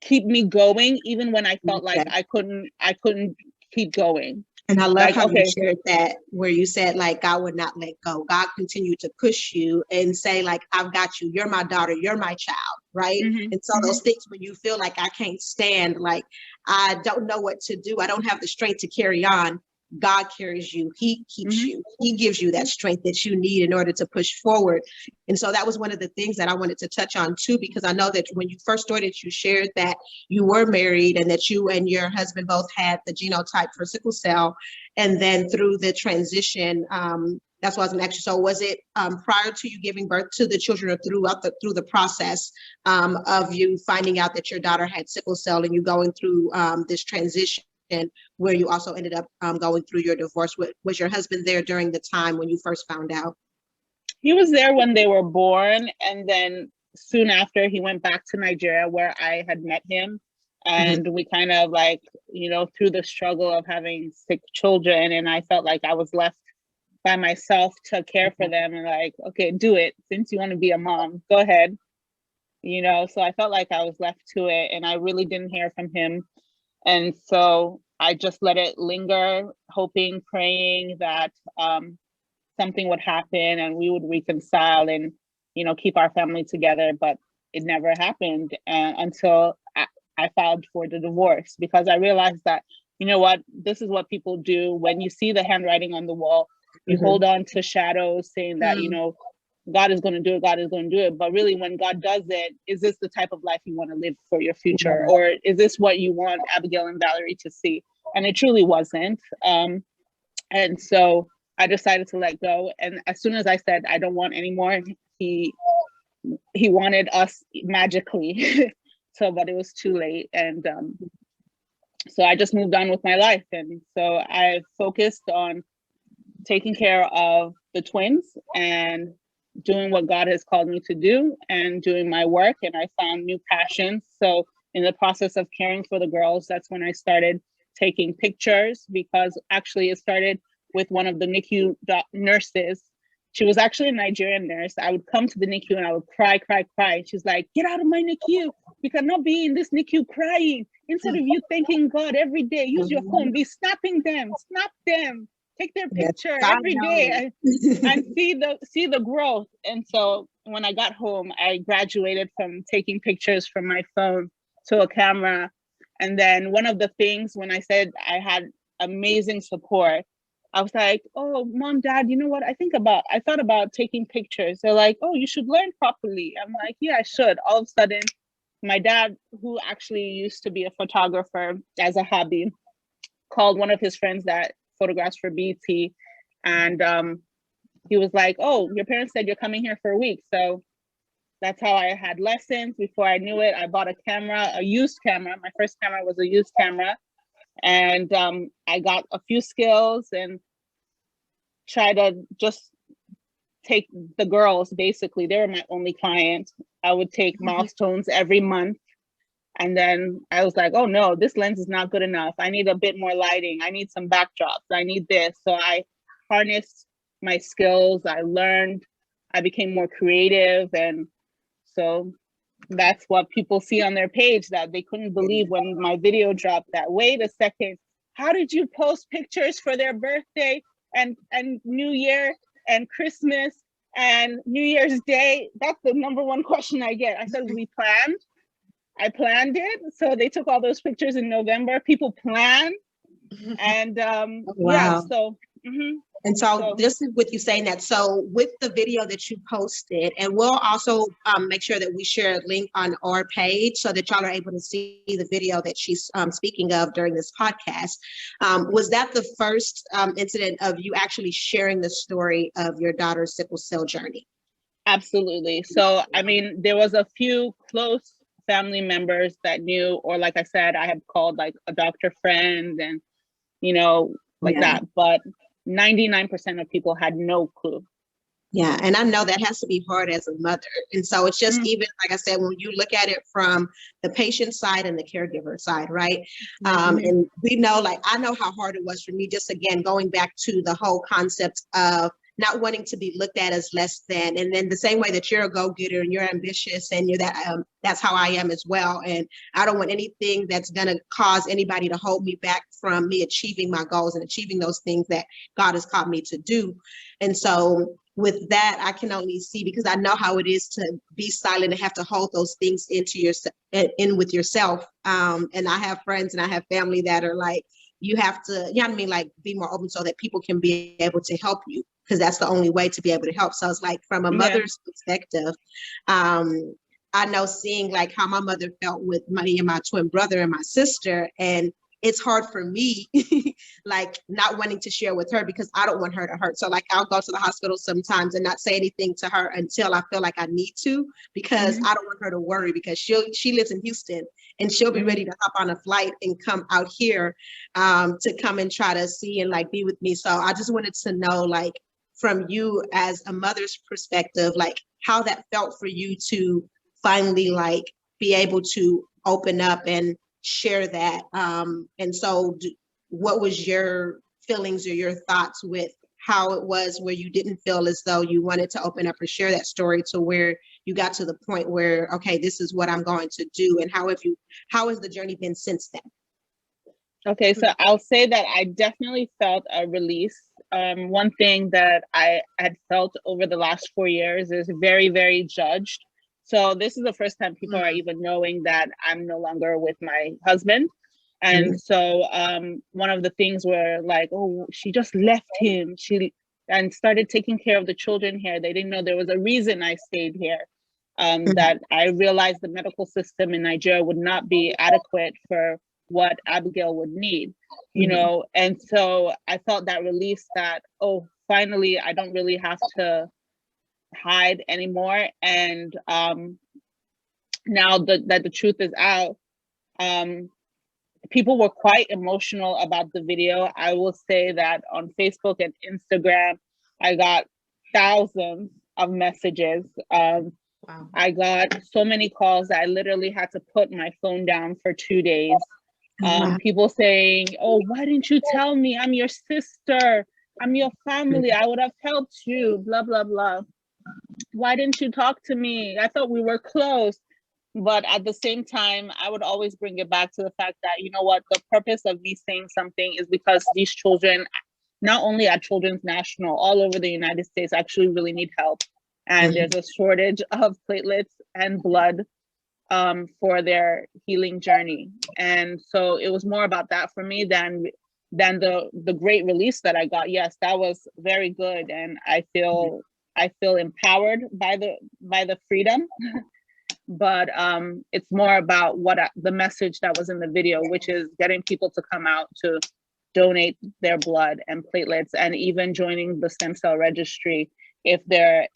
keep me going, even when I felt like I couldn't keep going. And I love how you shared that, where you said like God would not let go. God continued to push you and say like, I've got you. You're my daughter. You're my child. Right. And so those things when you feel like I can't stand, like I don't know what to do, I don't have the strength to carry on. God carries you. He keeps you. He gives you that strength that you need in order to push forward. And so that was one of the things that I wanted to touch on too, because I know that when you first started, you shared that you were married and that you and your husband both had the genotype for sickle cell. And then through the transition, that's what I was going to ask you. So was it prior to you giving birth to the children or through the process of you finding out that your daughter had sickle cell and you going through this transition, and where you also ended up going through your divorce? Was your husband there during the time when you first found out? He was there when they were born, and then soon after he went back to Nigeria where I had met him, and we kind of like, you know, through the struggle of having sick children, and I felt like I was left by myself to care for them, and like, okay, do it since you want to be a mom, go ahead, you know. So I felt like I was left to it, and I really didn't hear from him. And so I just let it linger, hoping, praying that something would happen and we would reconcile and, you know, keep our family together. But it never happened until I filed for the divorce, because I realized that, you know what, this is what people do. When you see the handwriting on the wall, you hold on to shadows saying that, you know, God is going to do it, God is going to do it. But really, when God does it, is this the type of life you want to live for your future? Or is this what you want Abigail and Valerie to see? And it truly wasn't. And so I decided to let go. And as soon as I said, I don't want any more, he wanted us magically. So, but it was too late. And so I just moved on with my life. And so I focused on taking care of the twins and doing what God has called me to do and doing my work. And I found new passions. So in the process of caring for the girls, that's when I started taking pictures, because actually it started with one of the NICU nurses. She was actually a Nigerian nurse. I would come to the NICU and I would cry. She's like, get out of my NICU. You cannot be in this NICU crying. Instead of you thanking God every day, use your phone, be snapping them, snap them. Take their picture every day and see the growth. And so when I got home, I graduated from taking pictures from my phone to a camera. And then one of the things, when I said I had amazing support, I was like, oh, Mom, Dad, you know what? I thought about taking pictures. They're like, oh, you should learn properly. I'm like, yeah, I should. All of a sudden, my dad, who actually used to be a photographer as a hobby, called one of his friends that photographs for BT, and he was like, oh, your parents said you're coming here for a week. So that's how I had lessons. Before I knew it, I bought a used camera. My first camera was a used camera, and I got a few skills and tried to just take the girls. Basically, they were my only client. I would take milestones every month. And then I was like, oh no, this lens is not good enough. I need a bit more lighting. I need some backdrops. I need this. So I harnessed my skills. I learned. I became more creative. And so that's what people see on their page, that they couldn't believe when my video dropped, that, wait a second, how did you post pictures for their birthday and New Year and Christmas and New Year's Day? That's the number one question I get. I said, I planned it. So they took all those pictures in November. People plan. And wow. yeah, so And so this is with you saying that. So with the video that you posted, and we'll also make sure that we share a link on our page so that y'all are able to see the video that she's speaking of during this podcast. Was that the first incident of you actually sharing the story of your daughter's sickle cell journey? Absolutely. So, I mean, there was a few close family members that knew, or like I said, I had called like a doctor friend and, like that. But 99% of people had no clue. Yeah. And I know that has to be hard as a mother. And so it's just even, like I said, when you look at it from the patient side and the caregiver side, right? And we know, like, I know how hard it was for me, just again, going back to the whole concept of not wanting to be looked at as less than. And then the same way that you're a go-getter and you're ambitious and you're that, that's how I am as well. And I don't want anything that's going to cause anybody to hold me back from me achieving my goals and achieving those things that God has called me to do. And so with that, I can only see, because I know how it is to be silent and have to hold those things in with yourself. And I have friends and I have family that are like, you have to, you know what I mean? Like, be more open so that people can be able to help you, because that's the only way to be able to help. So it's like, from a mother's perspective, I know seeing like how my mother felt with me and my twin brother and my sister, and it's hard for me, like not wanting to share with her because I don't want her to hurt. So like, I'll go to the hospital sometimes and not say anything to her until I feel like I need to, because I don't want her to worry, because she lives in Houston and she'll be ready to hop on a flight and come out here to come and try to see and like be with me. So I just wanted to know, like, from you as a mother's perspective, like how that felt for you to finally like be able to open up and share that. And so what was your feelings or your thoughts with how it was where you didn't feel as though you wanted to open up or share that story, to where you got to the point where, okay, this is what I'm going to do? And how has the journey been since then? Okay, so I'll say that I definitely felt a release. One thing that I had felt over the last 4 years is very, very judged. So this is the first time people are even knowing that I'm no longer with my husband. And so one of the things were like, oh, she just left him. And started taking care of the children here. They didn't know there was a reason I stayed here. That I realized the medical system in Nigeria would not be adequate for what Abigail would need, and so I felt that release that, oh, finally, I don't really have to hide anymore. And now that the truth is out, people were quite emotional about the video. I will say that on Facebook and Instagram, I got thousands of messages. Wow. I got so many calls that I literally had to put my phone down for 2 days. People saying, oh, why didn't you tell me? I'm your sister. I'm your family. I would have helped you, blah, blah, blah. Why didn't you talk to me? I thought we were close. But at the same time, I would always bring it back to the fact that, you know what, the purpose of me saying something is because these children, not only at Children's National, all over the United States, actually really need help. And there's a shortage of platelets and blood for their healing journey. And so it was more about that for me than the great release that I got. Yes, that was very good. And I feel empowered by the freedom. But it's more about the message that was in the video, which is getting people to come out to donate their blood and platelets, and even joining the stem cell registry if they're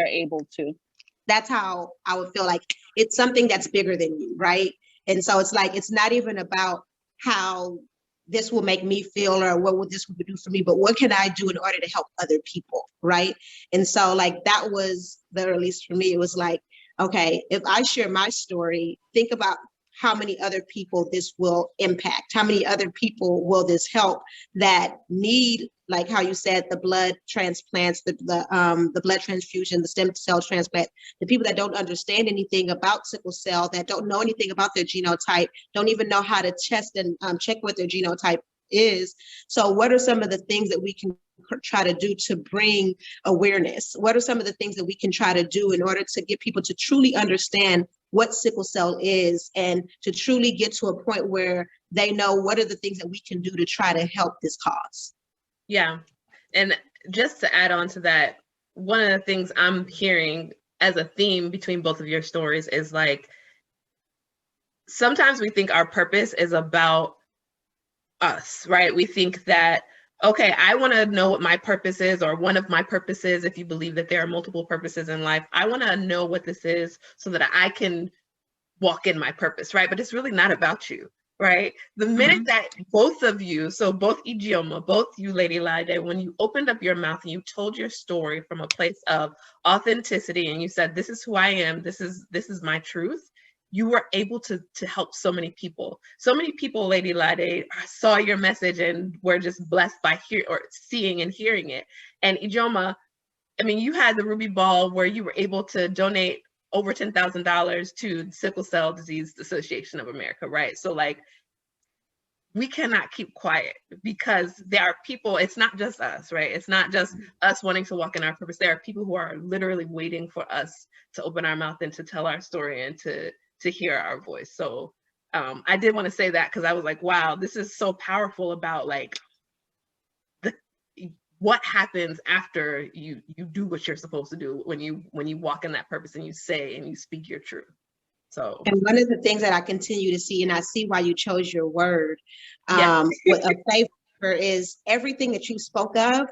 able to. That's how I would feel, like it's something that's bigger than you, right? And so it's like, it's not even about how this will make me feel or what would this do for me, but what can I do in order to help other people, right? And so like, that was the release for me. It was like, okay, if I share my story, think about how many other people this will impact, how many other people will this help that need, like how you said, the blood transplants, the blood transfusion, the stem cell transplant, the people that don't understand anything about sickle cell, that don't know anything about their genotype, don't even know how to test and check what their genotype is. So what are some of the things that we can try to do to bring awareness? What are some of the things that we can try to do in order to get people to truly understand what sickle cell is, and to truly get to a point where they know what are the things that we can do to try to help this cause? Yeah. And just to add on to that, one of the things I'm hearing as a theme between both of your stories is like, sometimes we think our purpose is about us, right? We think that, okay, I want to know what my purpose is, or one of my purposes, if you believe that there are multiple purposes in life, I want to know what this is so that I can walk in my purpose, right? But it's really not about you, right? The minute that both of you, so both Ijeoma, both you, Lady Laide, when you opened up your mouth and you told your story from a place of authenticity and you said, this is who I am, this is my truth, you were able to help so many people. So many people, Lady Laide, saw your message and were just blessed by seeing and hearing it. And Ijeoma, I mean, you had the Ruby Ball where you were able to donate over $10,000 to the Sickle Cell Disease Association of America, right? So like, we cannot keep quiet because there are people, it's not just us, right? It's not just us wanting to walk in our purpose. There are people who are literally waiting for us to open our mouth and to tell our story and to hear our voice. So I did want to say that because I was like, wow, this is so powerful about like what happens after you do what you're supposed to do when you walk in that purpose and you say and you speak your truth. So, and one of the things that I continue to see, and I see why you chose your word, yes. with a favor, is everything that you spoke of,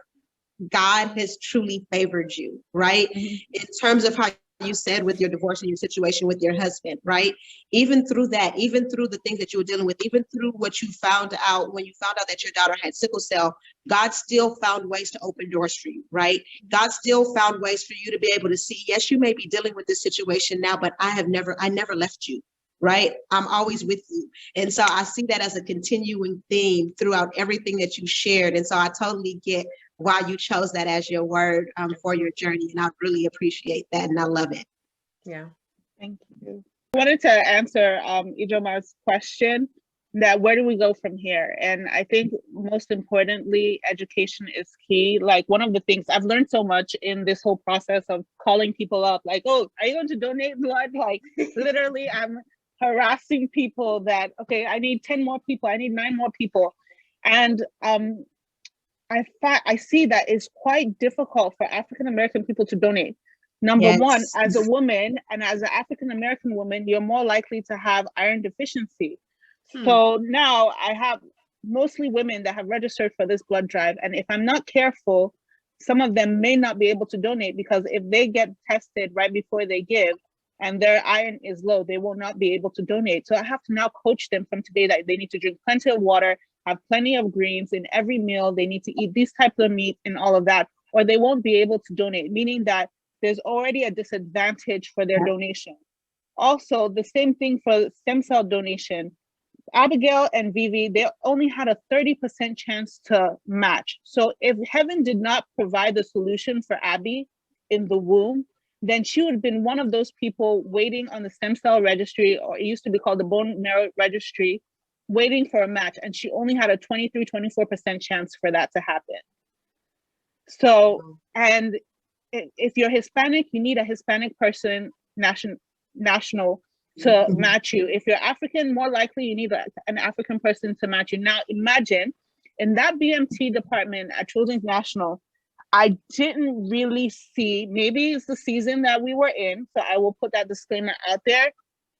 God has truly favored you, right? In terms of how you said with your divorce and your situation with your husband, right? Even through that, even through the things that you were dealing with, even through what you found out when you found out that your daughter had sickle cell, God still found ways to open doors for you, right? God still found ways for you to be able to see, yes, you may be dealing with this situation now, but I never left you, right? I'm always with you. And so I see that as a continuing theme throughout everything that you shared. And so I totally get why you chose that as your word for your journey. And I really appreciate that. And I love it. Yeah. Thank you. I wanted to answer Ijeoma's question that where do we go from here? And I think most importantly, education is key. Like one of the things I've learned so much in this whole process of calling people up, like, oh, are you going to donate blood? Like literally I'm harassing people that, okay, I need 10 more people. I need 9 more people. And I see that it's quite difficult for African-American people to donate. Number one, as a woman and as an African-American woman, you're more likely to have iron deficiency. So now I have mostly women that have registered for this blood drive. And if I'm not careful, some of them may not be able to donate because if they get tested right before they give and their iron is low, they will not be able to donate. So I have to now coach them from today that they need to drink plenty of water, have plenty of greens in every meal. They need to eat these types of meat and all of that, or they won't be able to donate, meaning that there's already a disadvantage for their donation. Also, the same thing for stem cell donation. Abigail and Vivi, they only had a 30% chance to match. So if heaven did not provide the solution for Abby in the womb, then she would have been one of those people waiting on the stem cell registry, or it used to be called the bone marrow registry, waiting for a match. And she only had a 24% chance for that to happen. So, and if you're Hispanic, you need a Hispanic person, national to match you. If you're African, more likely you need an African person to match you. Now, imagine in that BMT department at Children's National, I didn't really see, maybe it's the season that we were in, so I will put that disclaimer out there,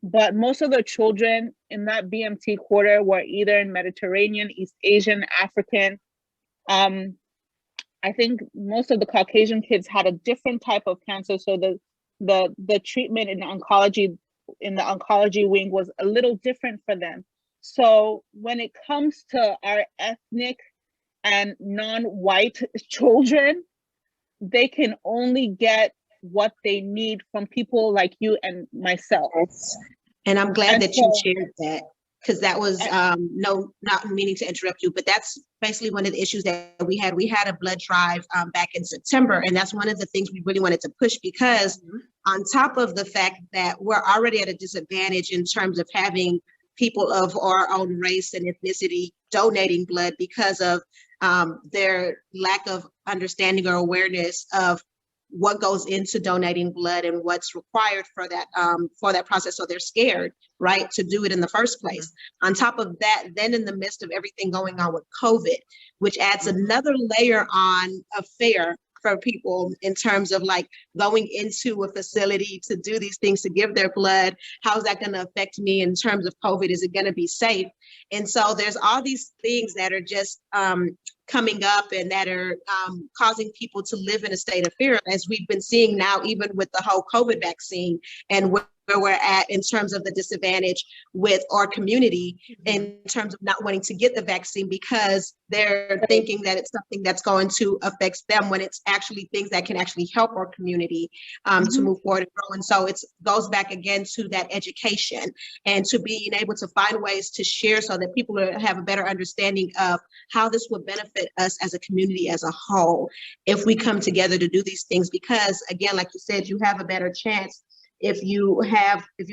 but most of the children in that BMT quarter were either in Mediterranean, East Asian, African. I think most of the Caucasian kids had a different type of cancer, so the treatment in the oncology wing was a little different for them. So when it comes to our ethnic and non-white children, they can only get what they need from people like you and myself. And I'm glad that you shared that, because that was not meaning to interrupt you, but that's basically one of the issues that we had. We had a blood drive back in September, and that's one of the things we really wanted to push, because on top of the fact that we're already at a disadvantage in terms of having people of our own race and ethnicity donating blood because of their lack of understanding or awareness of what goes into donating blood and what's required for that process. So they're scared, right, to do it in the first place. On top of that, then in the midst of everything going on with COVID, which adds another layer on of fear for people in terms of like going into a facility to do these things, to give their blood. How's that going to affect me in terms of COVID? Is it going to be safe? And so there's all these things that are just coming up and that are causing people to live in a state of fear, as we've been seeing now, even with the whole COVID vaccine and where we're at in terms of the disadvantage with our community in terms of not wanting to get the vaccine because they're thinking that it's something that's going to affect them, when it's actually things that can actually help our community to move forward and grow. And so it goes back again to that education and to being able to find ways to share so that people have a better understanding of how this would benefit us as a community as a whole if we come together to do these things. Because again, like you said, you have a better chance if you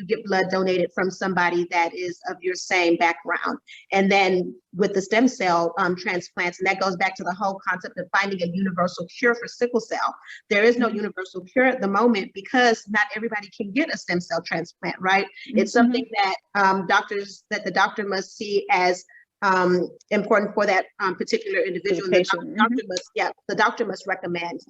get blood donated from somebody that is of your same background. And then with the stem cell transplants, and that goes back to the whole concept of finding a universal cure for sickle cell. There is no universal cure at the moment because not everybody can get a stem cell transplant, right? It's something that the doctor must see as important for that particular individual. The doctor must recommend.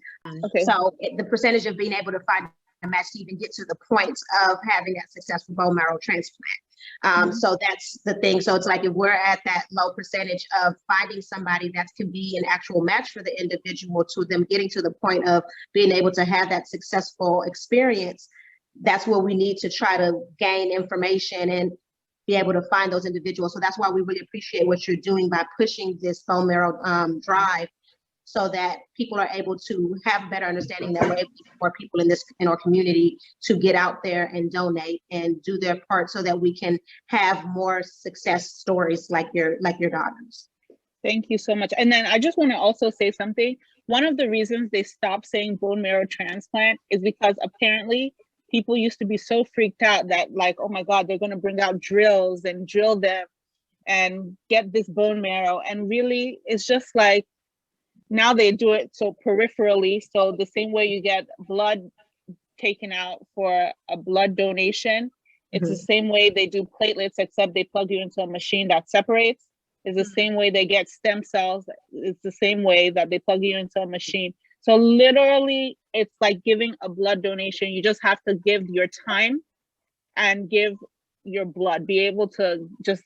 Okay. So the percentage of being able to find a match to even get to the point of having a successful bone marrow transplant. So that's the thing. So it's like if we're at that low percentage of finding somebody that can be an actual match for the individual to them getting to the point of being able to have that successful experience, that's where we need to try to gain information and be able to find those individuals. So that's why we really appreciate what you're doing by pushing this bone marrow drive, so that people are able to have a better understanding that we're able to get more people in our community to get out there and donate and do their part so that we can have more success stories like your daughters. Thank you so much. And then I just want to also say something. One of the reasons they stopped saying bone marrow transplant is because apparently people used to be so freaked out that like, oh my God, they're going to bring out drills and drill them and get this bone marrow. And really, it's just like, now they do it so peripherally. So the same way you get blood taken out for a blood donation, it's the same way they do platelets, except they plug you into a machine that separates. It's the same way they get stem cells. It's the same way that they plug you into a machine. So literally, it's like giving a blood donation. You just have to give your time and give your blood. Be able to just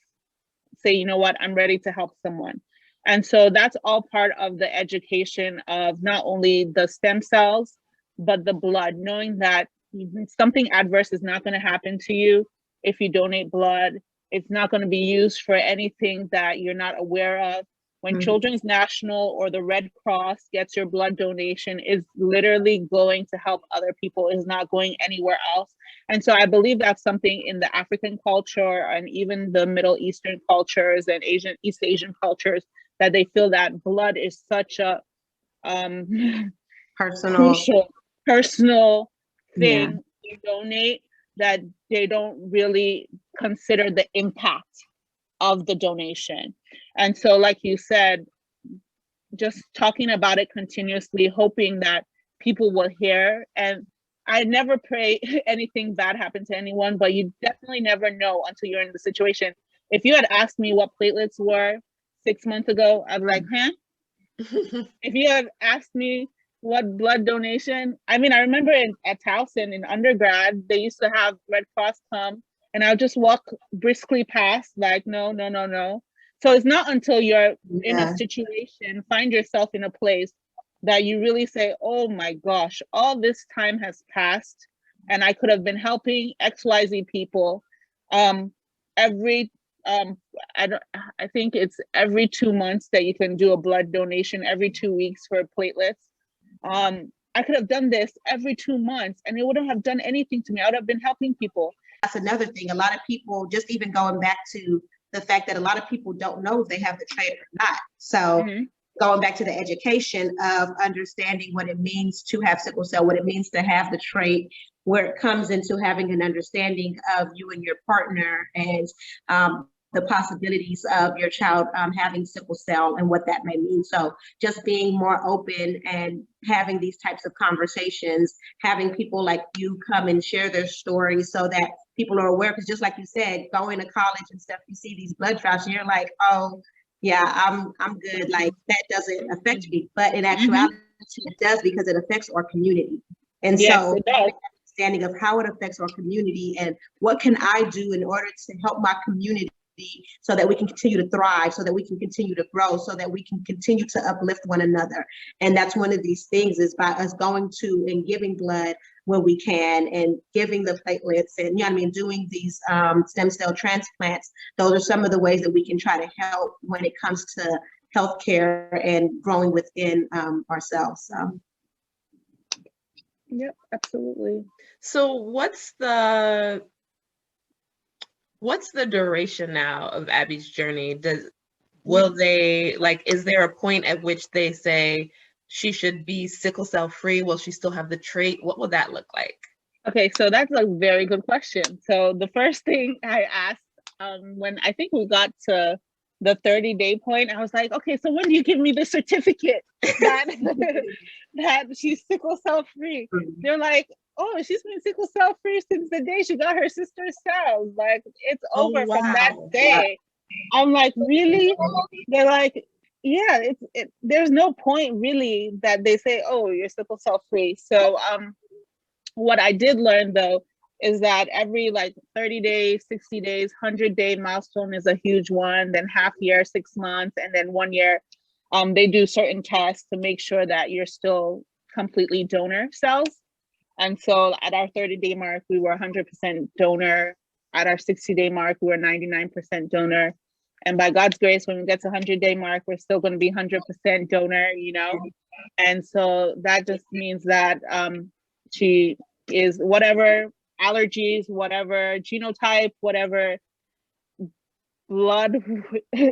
say, you know what, I'm ready to help someone. And so that's all part of the education of not only the stem cells, but the blood, knowing that something adverse is not going to happen to you if you donate blood. It's not going to be used for anything that you're not aware of. When Children's National or the Red Cross gets your blood donation, is literally going to help other people, is not going anywhere else. And so I believe that's something in the African culture and even the Middle Eastern cultures and East Asian cultures, that they feel that blood is such a personal thing to donate, that they don't really consider the impact of the donation. And so, like you said, just talking about it continuously, hoping that people will hear. And I never pray anything bad happen to anyone, but you definitely never know until you're in the situation. If you had asked me what platelets were 6 months ago, I'd be like, huh? If you had asked me what blood donation, I mean, I remember at Towson in undergrad, they used to have Red Cross come and I'll just walk briskly past, like, no. So it's not until you're in a situation, find yourself in a place, that you really say, oh my gosh, all this time has passed and I could have been helping XYZ people. I think it's every 2 months that you can do a blood donation, every 2 weeks for platelets. I could have done this every 2 months and it wouldn't have done anything to me. I would have been helping people. That's another thing. A lot of people, just even going back to the fact that a lot of people don't know if they have the trait or not. So going back to the education of understanding what it means to have sickle cell, what it means to have the trait, where it comes into having an understanding of you and your partner and the possibilities of your child having sickle cell and what that may mean. So just being more open and having these types of conversations, having people like you come and share their stories so that people are aware, because just like you said, going to college and stuff, you see these blood drops and you're like, oh yeah, I'm good, like that doesn't affect me. But in actuality, it does, because it affects our community. And Yes, so it does. understanding of how it affects our community and what can I do in order to help my community so that we can continue to thrive, so that we can continue to grow, so that we can continue to uplift one another. And that's one of these things, is by us going to and giving blood when we can, and giving the platelets, and you know what I mean, doing these stem cell transplants. Those are some of the ways that we can try to help when it comes to healthcare and growing within ourselves. So. Yep, absolutely. So what's the duration now of Abby's journey? Will they, like, is there a point at which they say she should be sickle cell free? Will she still have the trait? What will that look like? Okay, so that's a very good question. So the first thing I asked when I think we got to the 30-day point, I was like, okay, so when do you give me the certificate that that she's sickle cell free? They're like, oh, she's been sickle cell free since the day she got her sister's cells. Like, it's over from that day. I'm like, really? They're like, yeah, there's no point really that they say, oh, you're sickle cell free. So what I did learn though is that every like 30 days, 60 days, 100-day milestone is a huge one, then half year, 6 months, and then 1 year. They do certain tests to make sure that you're still completely donor cells. And so at our 30-day mark, we were 100% donor. At our 60-day mark, we were 99% donor. And by God's grace, when we get to 100-day mark, we're still going to be 100% donor, you know? And so that just means that she is whatever allergies, whatever genotype, whatever blood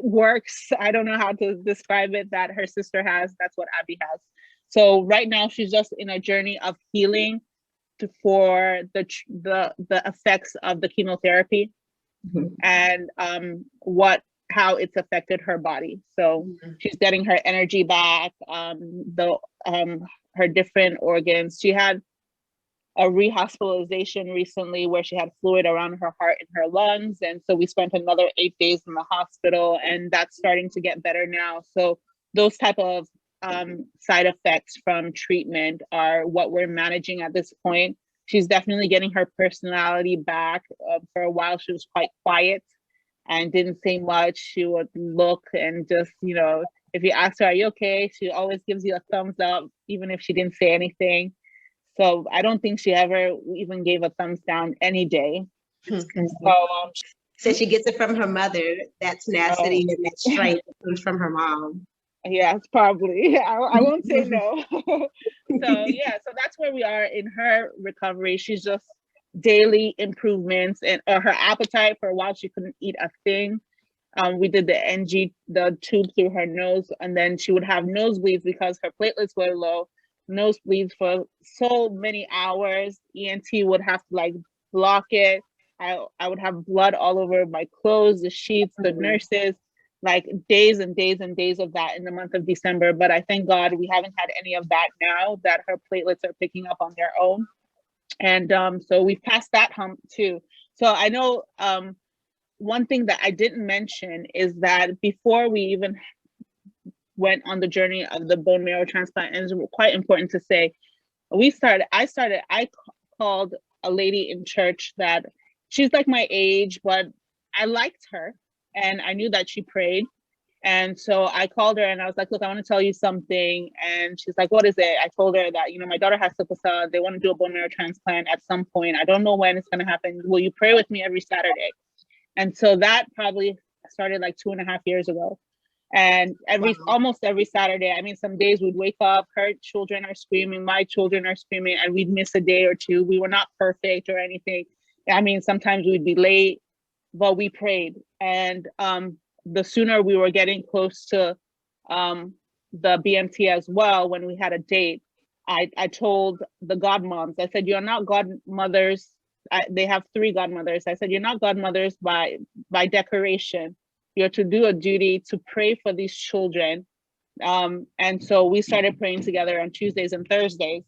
works, I don't know how to describe it, that her sister has, that's what Abby has. So right now she's just in a journey of healing for the effects of the chemotherapy and how it's affected her body. So she's getting her energy back, her different organs. She had a rehospitalization recently where she had fluid around her heart and her lungs. And so we spent another 8 days in the hospital, and that's starting to get better now. So those type of side effects from treatment are what we're managing at this point. She's definitely getting her personality back. For a while, she was quite quiet and didn't say much. She would look and just, you know, if you ask her, are you okay? She always gives you a thumbs up, even if she didn't say anything. So I don't think she ever even gave a thumbs down any day. So she gets it from her mother, that tenacity and that strength comes from her mom. Yes, probably. I won't say no. So yeah, so that's where we are in her recovery. She's just daily improvements, and her appetite, for a while she couldn't eat a thing. We did the tube through her nose, and then she would have nosebleeds because her platelets were low. Nosebleeds for so many hours. ENT would have to like block it. I would have blood all over my clothes, the sheets, the nurses, like days and days and days of that in the month of December. But I thank God we haven't had any of that now, that her platelets are picking up on their own. And so we've passed that hump too. So I know one thing that I didn't mention is that before we even went on the journey of the bone marrow transplant, and it's quite important to say, I called a lady in church that she's like my age, but I liked her and I knew that she prayed. And so I called her and I was like, look, I want to tell you something. And she's like, what is it? I told her that, you know, my daughter has sickle cell. They want to do a bone marrow transplant at some point. I don't know when it's going to happen. Will you pray with me every Saturday? And so that probably started like 2.5 years ago. And almost every Saturday, I mean, some days we'd wake up, her children are screaming, my children are screaming, and we'd miss a day or two. We were not perfect or anything. I mean, sometimes we'd be late, but we prayed. And the sooner we were getting close to the BMT as well, when we had a date, I told the godmoms, I said, you're not godmothers they have 3 godmothers. I said, you're not godmothers by decoration. You're to do a duty to pray for these children. And so we started praying together on Tuesdays and Thursdays.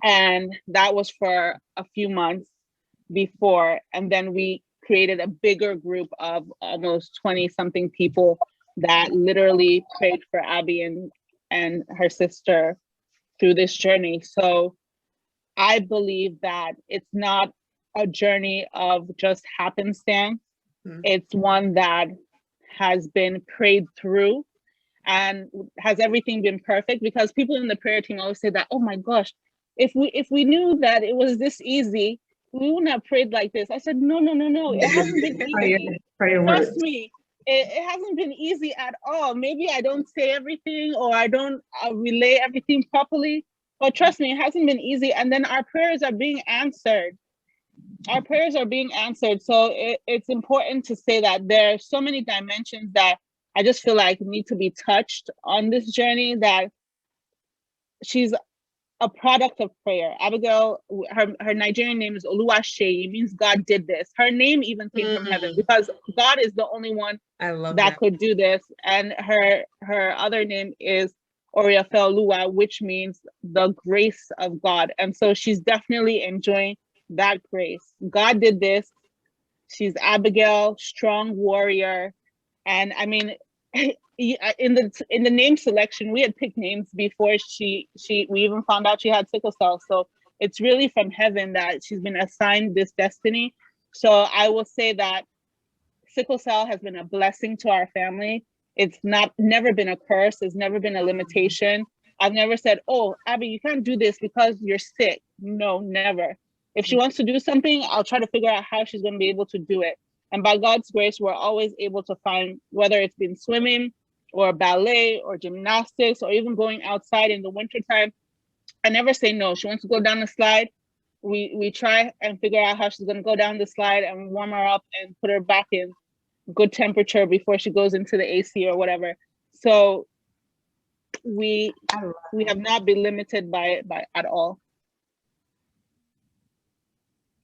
And that was for a few months before. And then we created a bigger group of almost 20 something people that literally prayed for Abby and her sister through this journey. So I believe that it's not a journey of just happenstance. It's one that has been prayed through. And has everything been perfect? Because people in the prayer team always say that, oh my gosh, if we knew that it was this easy, we wouldn't have prayed like this. I said, no. It hasn't been easy. Trust me, it hasn't been easy at all. Maybe I don't say everything or I don't relay everything properly, but trust me, it hasn't been easy. And then our prayers are being answered. So it's important to say that there are so many dimensions that I just feel like need to be touched on this journey, that she's a product of prayer. Abigail, her Nigerian name is Oluwaseyi. It means God did this. Her name even came from heaven because God is the only one that could do this. And her other name is Oriafeoluwa, which means the grace of God. And so she's definitely enjoying that grace. God did this. She's Abigail, strong warrior. And I mean, in the name selection, we had picked names before we even found out she had sickle cell. So it's really from heaven that she's been assigned this destiny. So I will say that sickle cell has been a blessing to our family. It's never been a curse. It's never been a limitation. I've never said, oh, Abby, you can't do this because you're sick. No, never. If she wants to do something, I'll try to figure out how she's going to be able to do it. And by God's grace, we're always able to find, whether it's been swimming or ballet or gymnastics or even going outside in the wintertime, I never say no. She wants to go down the slide. We try and figure out how she's going to go down the slide and warm her up and put her back in good temperature before she goes into the AC or whatever. So we have not been limited by at all.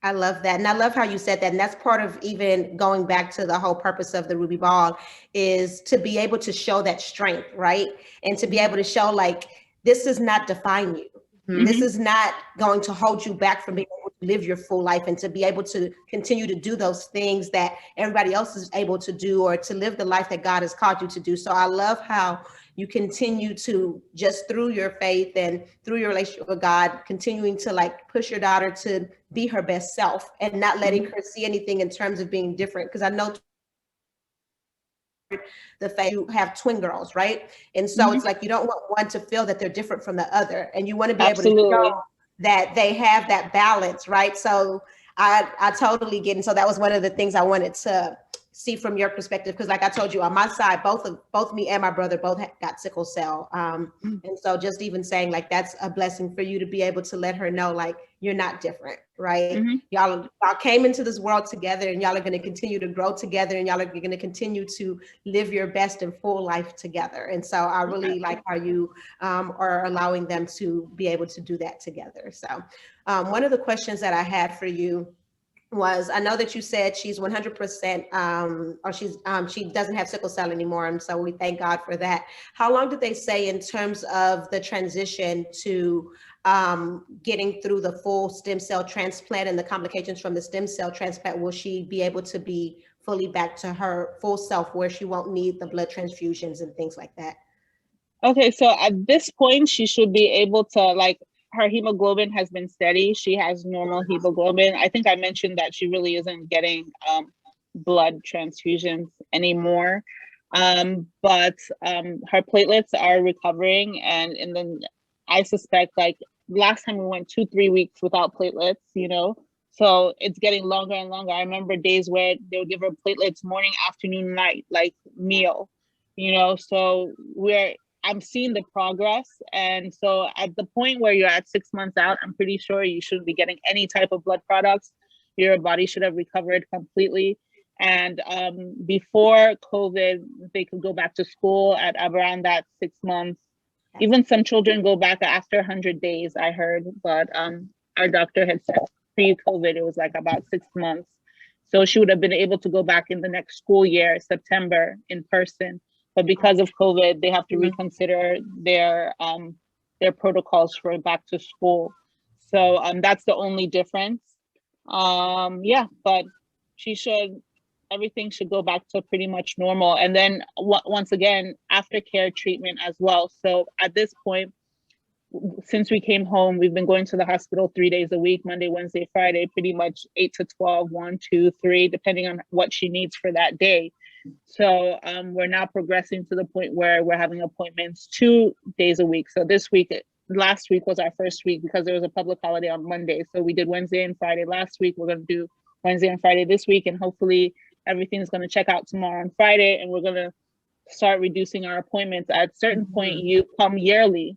I love that. And I love how you said that. And that's part of even going back to the whole purpose of the Ruby Ball, is to be able to show that strength, right? And to be able to show, like, this does not define you. This is not going to hold you back from being able to live your full life and to be able to continue to do those things that everybody else is able to do, or to live the life that God has called you to do. So I love how you continue to, just through your faith and through your relationship with God, continuing to like push your daughter to be her best self and not letting her see anything in terms of being different. Because I know the fact you have twin girls, right? And so it's like, you don't want one to feel that they're different from the other, and you want to be able to show that they have that balance, right? So I totally get it. So that was one of the things I wanted to see from your perspective, because like I told you, on my side, both me and my brother both got sickle cell, and so just even saying, like, that's a blessing for you to be able to let her know, like, you're not different, right? Y'all came into this world together, and y'all are going to continue to grow together, and y'all are going to continue to live your best and full life together. And so I really like how you are allowing them to be able to do that together. So one of the questions that I had for you was, I know that you said she's 100%, or she doesn't have sickle cell anymore, and so we thank God for that. How long did they say in terms of the transition to getting through the full stem cell transplant and the complications from the stem cell transplant? Will she be able to be fully back to her full self, where she won't need the blood transfusions and things like that? Okay, so at this point, she should be able to, like, her hemoglobin has been steady. She has normal hemoglobin. I think I mentioned that she really isn't getting blood transfusions anymore. But her platelets are recovering. And then I suspect, like, last time we went 2-3 weeks without platelets, you know? So it's getting longer and longer. I remember days where they would give her platelets morning, afternoon, night, like meal, you know? So I'm seeing the progress. And so at the point where you're at 6 months out, I'm pretty sure you shouldn't be getting any type of blood products. Your body should have recovered completely. And before COVID, they could go back to school at around that 6 months. Even some children go back after 100 days, I heard, but our doctor had said pre-COVID, it was like about 6 months. So she would have been able to go back in the next school year, September, in person. But because of COVID, they have to reconsider their protocols for back to school. So that's the only difference. Yeah, but everything should go back to pretty much normal. And then once again, aftercare treatment as well. So at this point, since we came home, we've been going to the hospital 3 days a week, Monday, Wednesday, Friday, pretty much 8 to 12, 1, 2, 3, depending on what she needs for that day. So we're now progressing to the point where we're having appointments 2 days a week. So last week was our first week because there was a public holiday on Monday. So we did Wednesday and Friday last week. We're going to do Wednesday and Friday this week. And hopefully everything's going to check out tomorrow and Friday. And we're going to start reducing our appointments. At a certain point, you come yearly.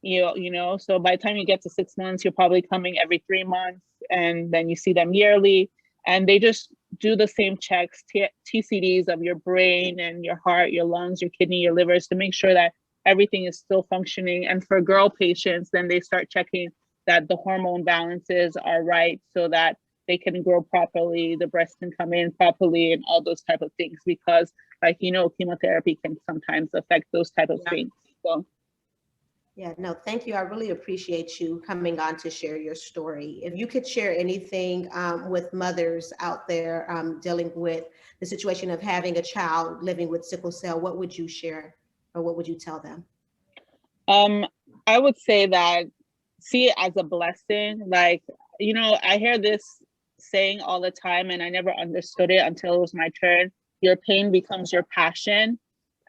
You know, so by the time you get to 6 months, you're probably coming every 3 months, and then you see them yearly, and they just do the same checks, TCDs of your brain and your heart, your lungs, your kidney, your livers, to make sure that everything is still functioning. And for girl patients, then they start checking that the hormone balances are right so that they can grow properly, the breast can come in properly, and all those type of things, because like, you know, chemotherapy can sometimes affect those type of things. So yeah, no, thank you. I really appreciate you coming on to share your story. If you could share anything with mothers out there dealing with the situation of having a child living with sickle cell, what would you share or what would you tell them? I would say that see it as a blessing. Like, you know, I hear this saying all the time, and I never understood it until it was my turn. Your pain becomes your passion.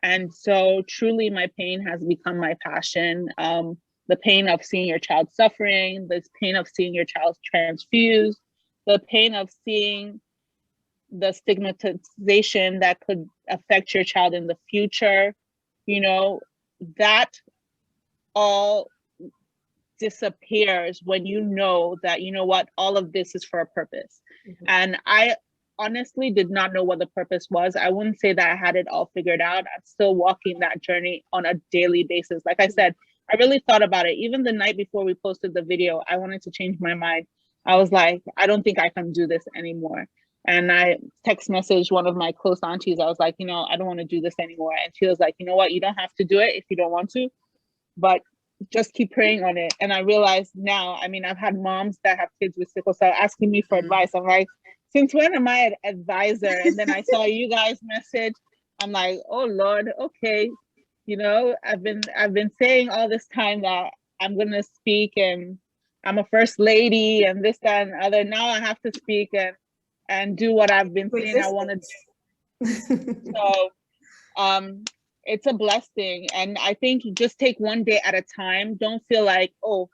And so truly my pain has become my passion. The pain of seeing your child suffering, the pain of seeing your child transfused, the pain of seeing the stigmatization that could affect your child in the future, you know, that all disappears when you know that, you know what, all of this is for a purpose. And I honestly did not know what the purpose was. I wouldn't say that I had it all figured out. I'm still walking that journey on a daily basis. Like I said, I really thought about it. Even the night before we posted the video, I wanted to change my mind. I was like, I don't think I can do this anymore. And I text messaged one of my close aunties. I was like, you know, I don't want to do this anymore. And she was like, you know what, you don't have to do it if you don't want to, but just keep praying on it. And I realized now, I mean, I've had moms that have kids with sickle cell asking me for advice. I'm like, since when am I an advisor? And then I saw you guys message. I'm like, oh Lord, okay. You know, I've been saying all this time that I'm gonna speak and I'm a first lady and this, that, and other. Now I have to speak and do what I've been saying I want to do. So it's a blessing. And I think you just take one day at a time. Don't feel like, oh,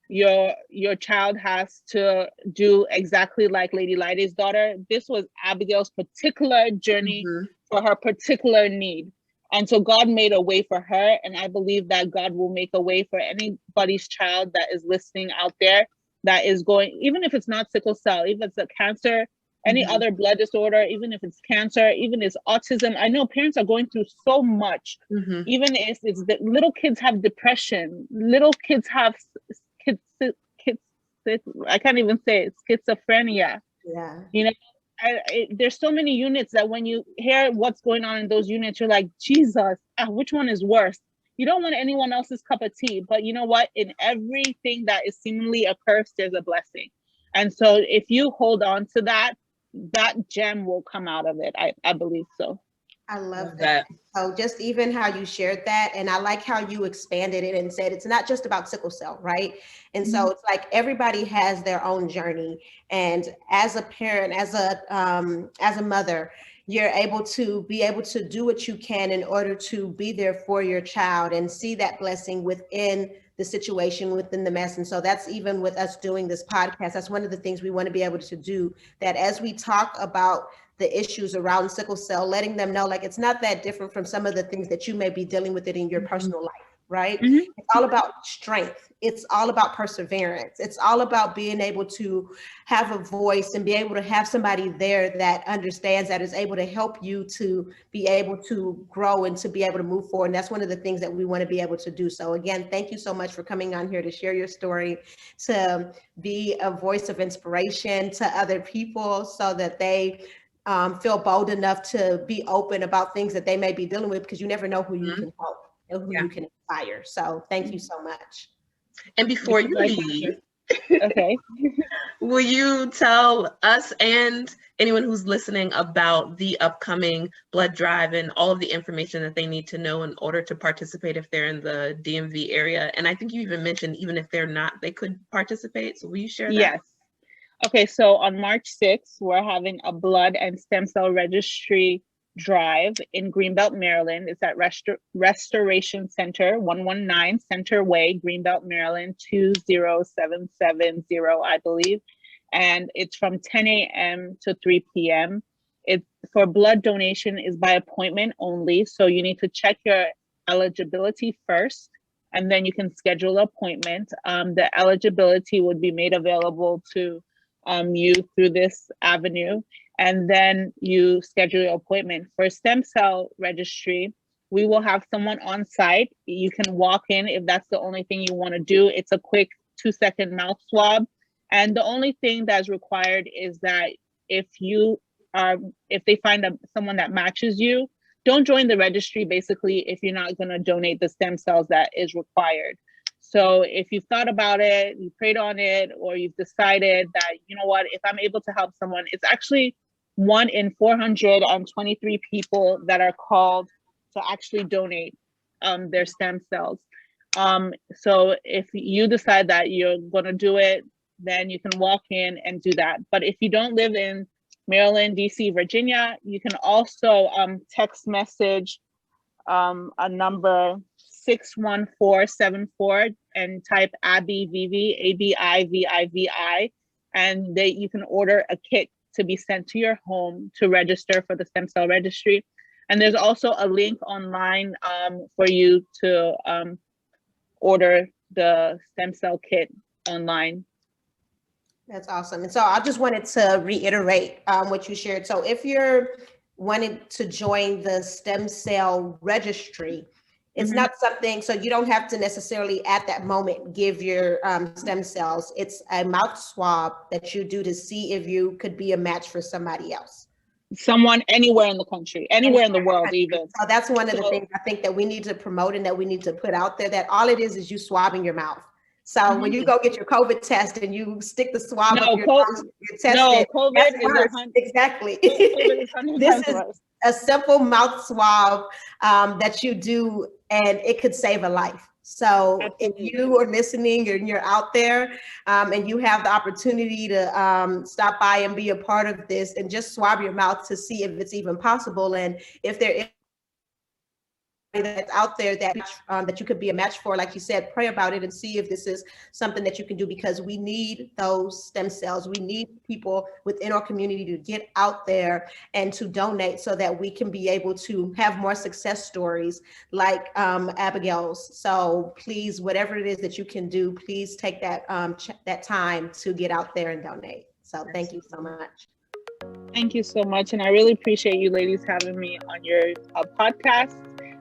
your child has to do exactly like Lady Laide's daughter. This was Abigail's particular journey for her particular need. And so God made a way for her. And I believe that God will make a way for anybody's child that is listening out there that is going, even if it's not sickle cell, even if it's a cancer, any other blood disorder, even if it's cancer, even if it's autism. I know parents are going through so much. Even if it's that little kids have depression, little kids have I can't even say it, schizophrenia. Yeah. You know, there's so many units that when you hear what's going on in those units, you're like, Jesus, which one is worse? You don't want anyone else's cup of tea, but you know what? In everything that is seemingly a curse, there's a blessing. And so if you hold on to that, that gem will come out of it. I believe so. I love that. So just even how you shared that, and I like how you expanded it and said it's not just about sickle cell, right? And so it's like everybody has their own journey, and as a parent, as a mother, you're able to do what you can in order to be there for your child and see that blessing within the situation, within the mess. And so that's even with us doing this podcast. That's one of the things we want to be able to do, that as we talk about the issues around sickle cell, letting them know like it's not that different from some of the things that you may be dealing with it in your personal life. right? Mhm. It's all about strength. It's all about perseverance. It's all about being able to have a voice and be able to have somebody there that understands, that is able to help you to be able to grow and to be able to move forward. And that's one of the things that we want to be able to do. So again, thank you so much for coming on here to share your story, to be a voice of inspiration to other people so that they feel bold enough to be open about things that they may be dealing with, because you never know who you can help and who you can inspire. So thank you so much. And before you leave, Okay. will you tell us and anyone who's listening about the upcoming blood drive and all of the information that they need to know in order to participate if they're in the DMV area? And I think you even mentioned even if they're not, they could participate. So will you share that? Yes. Okay, so on March 6th, we're having a blood and stem cell registry drive in Greenbelt, Maryland. It's at Restoration Center, 119 Center Way, Greenbelt, Maryland, 20770, I believe. And it's from 10 a.m. to 3 p.m. It's for blood donation is by appointment only. So you need to check your eligibility first, and then you can schedule an appointment. The eligibility would be made available to you through this avenue, and then you schedule your appointment. For stem cell registry, we will have someone on site. You can walk in if that's the only thing you want to do. It's a quick 2-second mouth swab. And the only thing that's required is that if they find someone that matches you, don't join the registry basically if you're not going to donate the stem cells that is required. So if you've thought about it, you prayed on it, or you've decided that, you know what, if I'm able to help someone, it's actually 1 in 423 people that are called to actually donate their stem cells. So if you decide that you're going to do it, then you can walk in and do that. But if you don't live in Maryland, DC, Virginia, you can also text message a number 61474 and type Abi Vivi, ABIVIVI, and you can order a kit to be sent to your home to register for the stem cell registry. And there's also a link online for you to order the stem cell kit online. That's awesome. And so I just wanted to reiterate what you shared. So if you're wanting to join the stem cell registry, it's not something, so you don't have to necessarily at that moment give your stem cells. It's a mouth swab that you do to see if you could be a match for somebody else. Someone anywhere in the country, anywhere in the world even. So that's one of the things I think that we need to promote and that we need to put out there, that all it is you swabbing your mouth. So when you go get your COVID test and you stick the swab up your mouth, you're tested. No, COVID is exactly. COVID is This is a simple mouth swab that you do, and it could save a life. So if you are listening and you're out there and you have the opportunity to stop by and be a part of this and just swab your mouth to see if it's even possible, and if there is that's out there that that you could be a match for, like you said, pray about it and see if this is something that you can do, because we need those stem cells. We need people within our community to get out there and to donate so that we can be able to have more success stories like Abigail's. So please, whatever it is that you can do, please take that that time to get out there and donate. So thank you so much. Thank you so much. And I really appreciate you ladies having me on your podcast.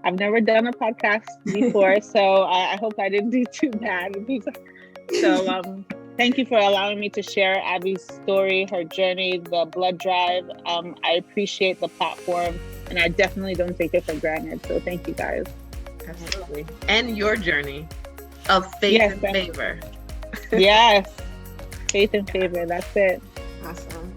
I've never done a podcast before, so I hope I didn't do too bad. So thank you for allowing me to share Abby's story, her journey, the blood drive. I appreciate the platform, and I definitely don't take it for granted. So thank you guys. Absolutely. And your journey of faith and favor. Yes, faith and favor. That's it. Awesome.